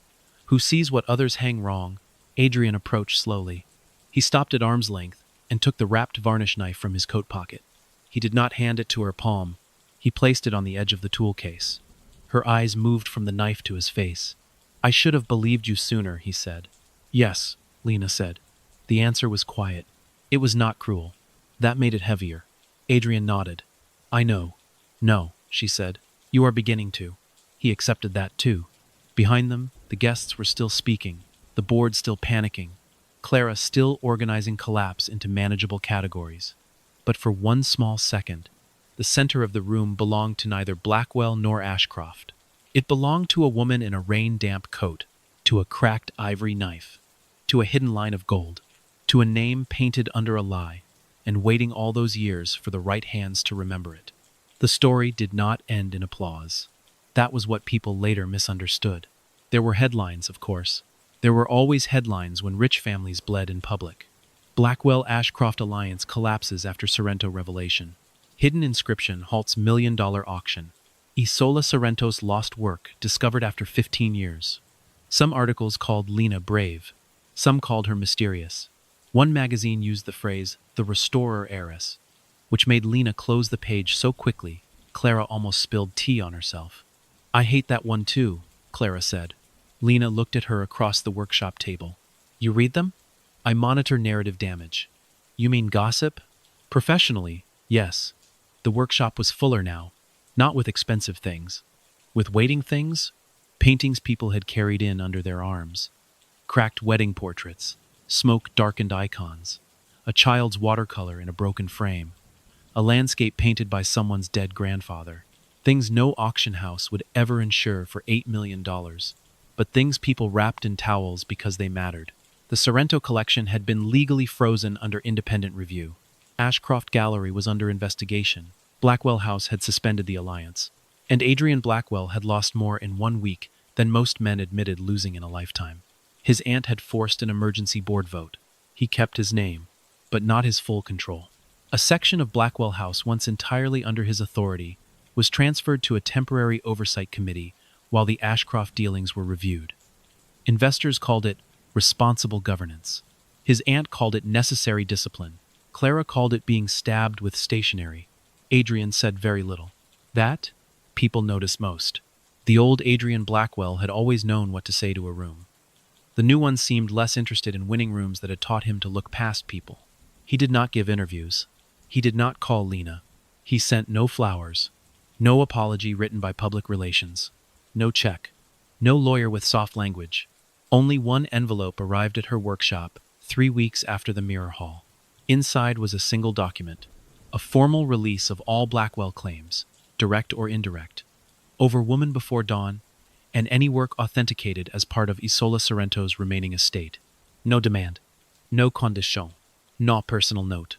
who sees what others hang wrong. Adrian approached slowly. He stopped at arm's length and took the wrapped varnish knife from his coat pocket. He did not hand it to her palm. He placed it on the edge of the tool case. Her eyes moved from the knife to his face. I should have believed you sooner, he said. Yes, Lena said. The answer was quiet. It was not cruel. That made it heavier. Adrian nodded. I know. No, she said. You are beginning to. He accepted that too. Behind them, the guests were still speaking, the board still panicking, Clara still organizing collapse into manageable categories. But for one small second, the center of the room belonged to neither Blackwell nor Ashcroft. It belonged to a woman in a rain-damp coat, to a cracked ivory knife, to a hidden line of gold, to a name painted under a lie, and waiting all those years for the right hands to remember it. The story did not end in applause. That was what people later misunderstood. There were headlines, of course. There were always headlines when rich families bled in public. Blackwell-Ashcroft alliance collapses after Sorrento revelation. Hidden inscription halts $1 million auction. Isola Sorrento's lost work discovered after 15 years. Some articles called Lena brave. Some called her mysterious. One magazine used the phrase, the restorer heiress, which made Lena close the page so quickly, Clara almost spilled tea on herself. I hate that one too, Clara said. Lena looked at her across the workshop table. You read them? I monitor narrative damage. You mean gossip? Professionally, yes. The workshop was fuller now, not with expensive things. With waiting things? Paintings people had carried in under their arms. Cracked wedding portraits, smoke-darkened icons, a child's watercolor in a broken frame, a landscape painted by someone's dead grandfather. Things no auction house would ever insure for $8 million, but things people wrapped in towels because they mattered. The Sorrento collection had been legally frozen under independent review. Ashcroft Gallery was under investigation. Blackwell House had suspended the alliance. And Adrian Blackwell had lost more in 1 week than most men admitted losing in a lifetime. His aunt had forced an emergency board vote. He kept his name, but not his full control. A section of Blackwell House, once entirely under his authority, was transferred to a temporary oversight committee while the Ashcroft dealings were reviewed. Investors called it responsible governance. His aunt called it necessary discipline. Clara called it being stabbed with stationery. Adrian said very little. That, people noticed most. The old Adrian Blackwell had always known what to say to a room. The new one seemed less interested in winning rooms that had taught him to look past people. He did not give interviews. He did not call Lena. He sent no flowers. No apology written by public relations. No check. No lawyer with soft language. Only one envelope arrived at her workshop 3 weeks after the mirror haul. Inside was a single document. A formal release of all Blackwell claims, direct or indirect, over Woman Before Dawn, and any work authenticated as part of Isola Sorrento's remaining estate. No demand. No condition. No personal note.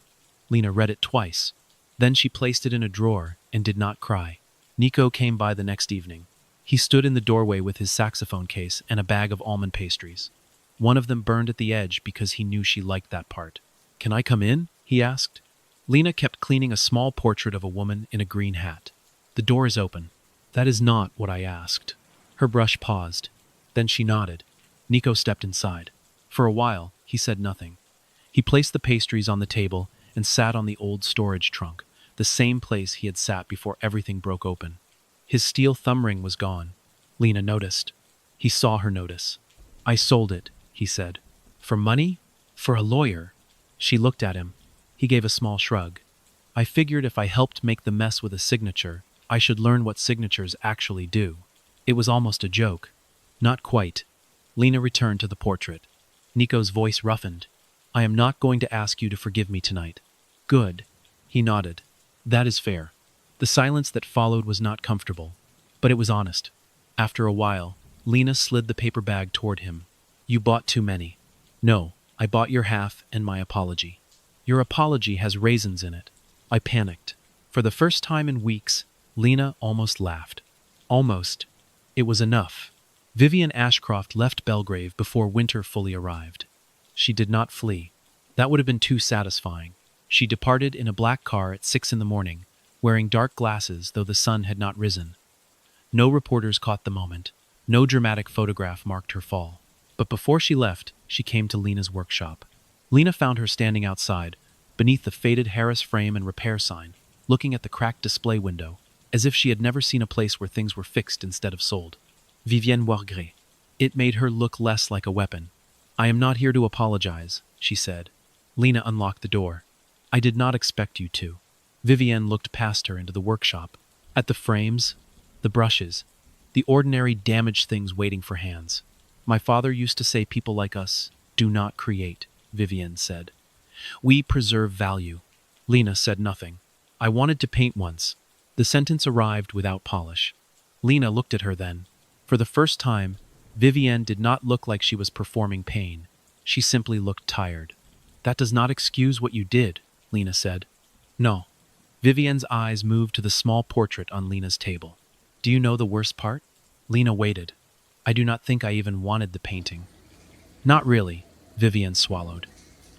Lena read it twice. Then she placed it in a drawer and did not cry. Nico came by the next evening. He stood in the doorway with his saxophone case and a bag of almond pastries. One of them burned at the edge because he knew she liked that part. Can I come in? He asked. Lena kept cleaning a small portrait of a woman in a green hat. The door is open. That is not what I asked. Her brush paused. Then she nodded. Nico stepped inside. For a while, he said nothing. He placed the pastries on the table and sat on the old storage trunk, the same place he had sat before everything broke open. His steel thumb ring was gone. Lena noticed. He saw her notice. I sold it, he said. For money? For a lawyer? She looked at him. He gave a small shrug. I figured if I helped make the mess with a signature, I should learn what signatures actually do. It was almost a joke. Not quite. Lena returned to the portrait. Nico's voice roughened. I am not going to ask you to forgive me tonight. Good. He nodded. That is fair. The silence that followed was not comfortable, but it was honest. After a while, Lena slid the paper bag toward him. You bought too many. No, I bought your half and my apology. Your apology has raisins in it. I panicked. For the first time in weeks, Lena almost laughed. Almost. It was enough. Vivian Ashcroft left Belgrave before winter fully arrived. She did not flee. That would have been too satisfying. She departed in a black car at 6 in the morning, wearing dark glasses though the sun had not risen. No reporters caught the moment. No dramatic photograph marked her fall. But before she left, she came to Lena's workshop. Lena found her standing outside, beneath the faded Heiress frame and repair sign, looking at the cracked display window, as if she had never seen a place where things were fixed instead of sold. Vivienne Wargre. It made her look less like a weapon. I am not here to apologize, she said. Lena unlocked the door. I did not expect you to. Vivienne looked past her into the workshop, at the frames, the brushes, the ordinary damaged things waiting for hands. My father used to say people like us do not create, Vivienne said. We preserve value. Lena said nothing. I wanted to paint once. The sentence arrived without polish. Lena looked at her then. For the first time, Vivienne did not look like she was performing pain. She simply looked tired. That does not excuse what you did, Lena said. No. Vivienne's eyes moved to the small portrait on Lena's table. Do you know the worst part? Lena waited. I do not think I even wanted the painting. Not really, Vivienne swallowed.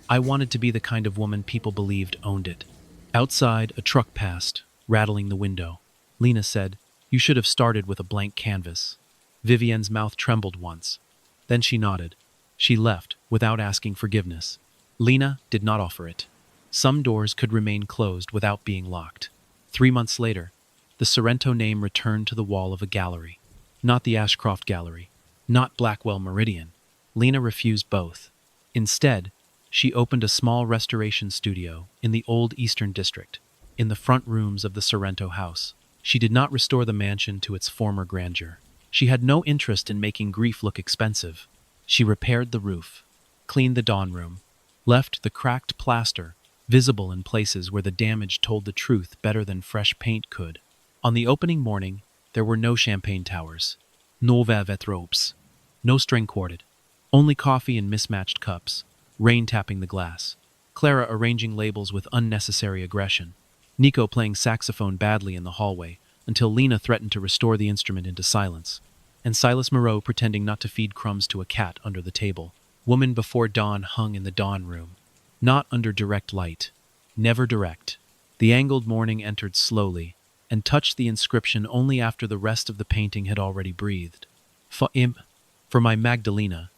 I wanted to be the kind of woman people believed owned it. Outside, a truck passed, rattling the window. Lena said, You should have started with a blank canvas. Vivienne's mouth trembled once. Then she nodded. She left, without asking forgiveness. Lena did not offer it. Some doors could remain closed without being locked. 3 months later, the Sorrento name returned to the wall of a gallery. Not the Ashcroft Gallery. Not Blackwell Meridian. Lena refused both. Instead, she opened a small restoration studio in the old Eastern District, in the front rooms of the Sorrento house. She did not restore the mansion to its former grandeur. She had no interest in making grief look expensive. She repaired the roof, cleaned the dawn room, left the cracked plaster visible in places where the damage told the truth better than fresh paint could. On the opening morning, there were no champagne towers, no verre ropes, no string quartet, only coffee in mismatched cups, rain tapping the glass, Clara arranging labels with unnecessary aggression, Nico playing saxophone badly in the hallway until Lena threatened to restore the instrument into silence, and Silas Moreau pretending not to feed crumbs to a cat under the table. Woman Before Dawn hung in the dawn room, not under direct light, never direct. The angled morning entered slowly and touched the inscription only after the rest of the painting had already breathed. For my Magdalena,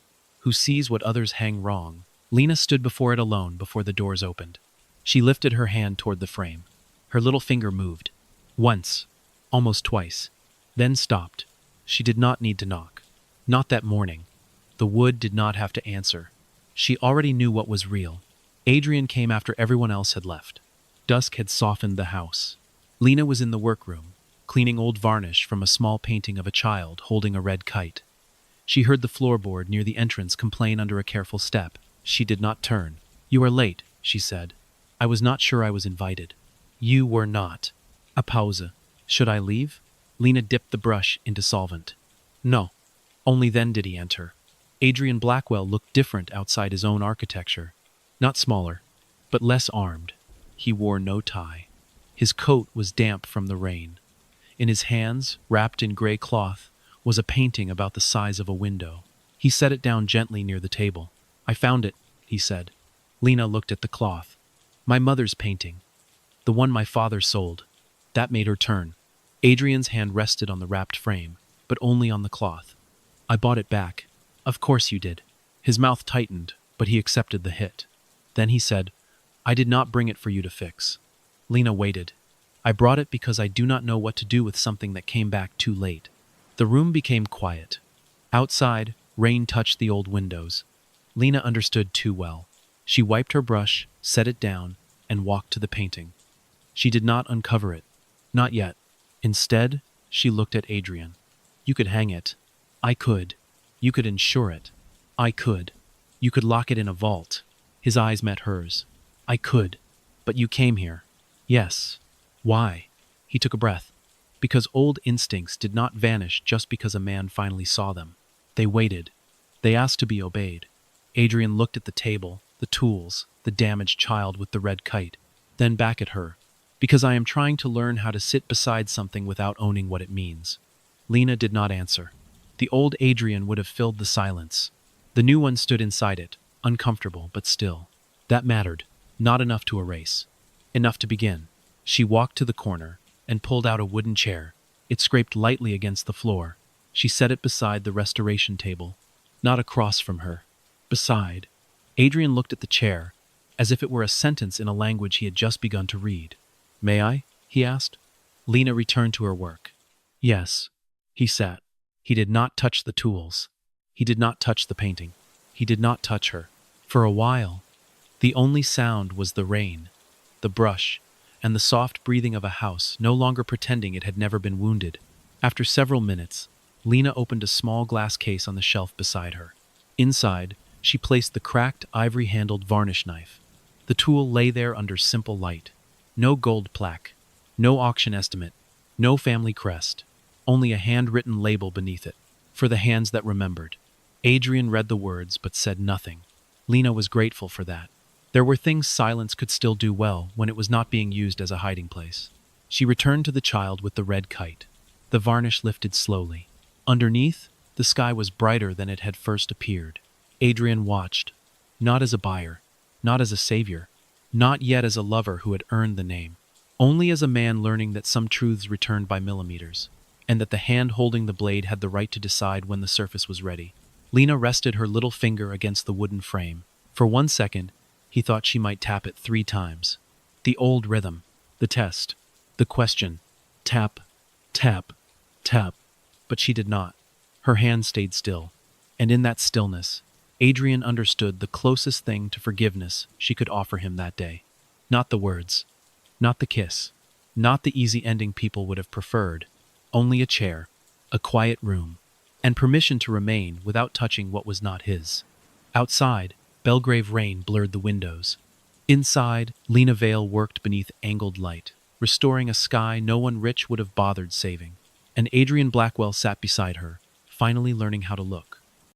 who sees what others hang wrong. Lena stood before it alone before the doors opened. She lifted her hand toward the frame. Her little finger moved. Once, almost twice, then stopped. She did not need to knock. Not that morning. The wood did not have to answer. She already knew what was real. Adrian came after everyone else had left. Dusk had softened the house. Lena was in the workroom, cleaning old varnish from a small painting of a child holding a red kite. She heard the floorboard near the entrance complain under a careful step. She did not turn. You are late, she said. I was not sure I was invited. You were not. A pause. Should I leave? Lena dipped the brush into solvent. No. Only then did he enter. Adrian Blackwell looked different outside his own architecture. Not smaller, but less armed. He wore no tie. His coat was damp from the rain. In his hands, wrapped in gray cloth, was a painting about the size of a window. He set it down gently near the table. I found it, he said. Lena looked at the cloth. My mother's painting. The one my father sold. That made her turn. Adrian's hand rested on the wrapped frame, but only on the cloth. I bought it back. Of course you did. His mouth tightened, but he accepted the hit. Then he said, I did not bring it for you to fix. Lena waited. I brought it because I do not know what to do with something that came back too late. The room became quiet. Outside, rain touched the old windows. Lena understood too well. She wiped her brush, set it down, and walked to the painting. She did not uncover it. Not yet. Instead, she looked at Adrian. You could hang it. I could. You could insure it. I could. You could lock it in a vault. His eyes met hers. I could. But you came here. Yes. Why? He took a breath. Because old instincts did not vanish just because a man finally saw them. They waited. They asked to be obeyed. Adrian looked at the table, the tools, the damaged child with the red kite, then back at her. Because I am trying to learn how to sit beside something without owning what it means. Lena did not answer. The old Adrian would have filled the silence. The new one stood inside it, uncomfortable but still. That mattered. Not enough to erase. Enough to begin. She walked to the corner and pulled out a wooden chair. It scraped lightly against the floor. She set it beside the restoration table, not across from her. Beside. Adrian looked at the chair, as if it were a sentence in a language he had just begun to read. "May I?" he asked. Lena returned to her work. "Yes." He sat. He did not touch the tools. He did not touch the painting. He did not touch her. For a while, the only sound was the rain, the brush, and the soft breathing of a house no longer pretending it had never been wounded. After several minutes, Lena opened a small glass case on the shelf beside her. Inside, she placed the cracked, ivory-handled varnish knife. The tool lay there under simple light. No gold plaque, no auction estimate, no family crest, only a handwritten label beneath it, for the hands that remembered. Adrian read the words but said nothing. Lena was grateful for that. There were things silence could still do well when it was not being used as a hiding place. She returned to the child with the red kite. The varnish lifted slowly. Underneath, the sky was brighter than it had first appeared. Adrian watched, not as a buyer, not as a savior, not yet as a lover who had earned the name, only as a man learning that some truths returned by millimeters, and that the hand holding the blade had the right to decide when the surface was ready. Lena rested her little finger against the wooden frame. For 1 second, he thought she might tap it 3 times. The old rhythm, the test, the question, tap, tap, tap. But she did not. Her hand stayed still, and in that stillness, Adrian understood the closest thing to forgiveness she could offer him that day. Not the words, not the kiss, not the easy ending people would have preferred, only a chair, a quiet room, and permission to remain without touching what was not his. Outside, Belgrave rain blurred the windows. Inside, Lena Vale worked beneath angled light, restoring a sky no one rich would have bothered saving. And Adrian Blackwell sat beside her, finally learning how to look.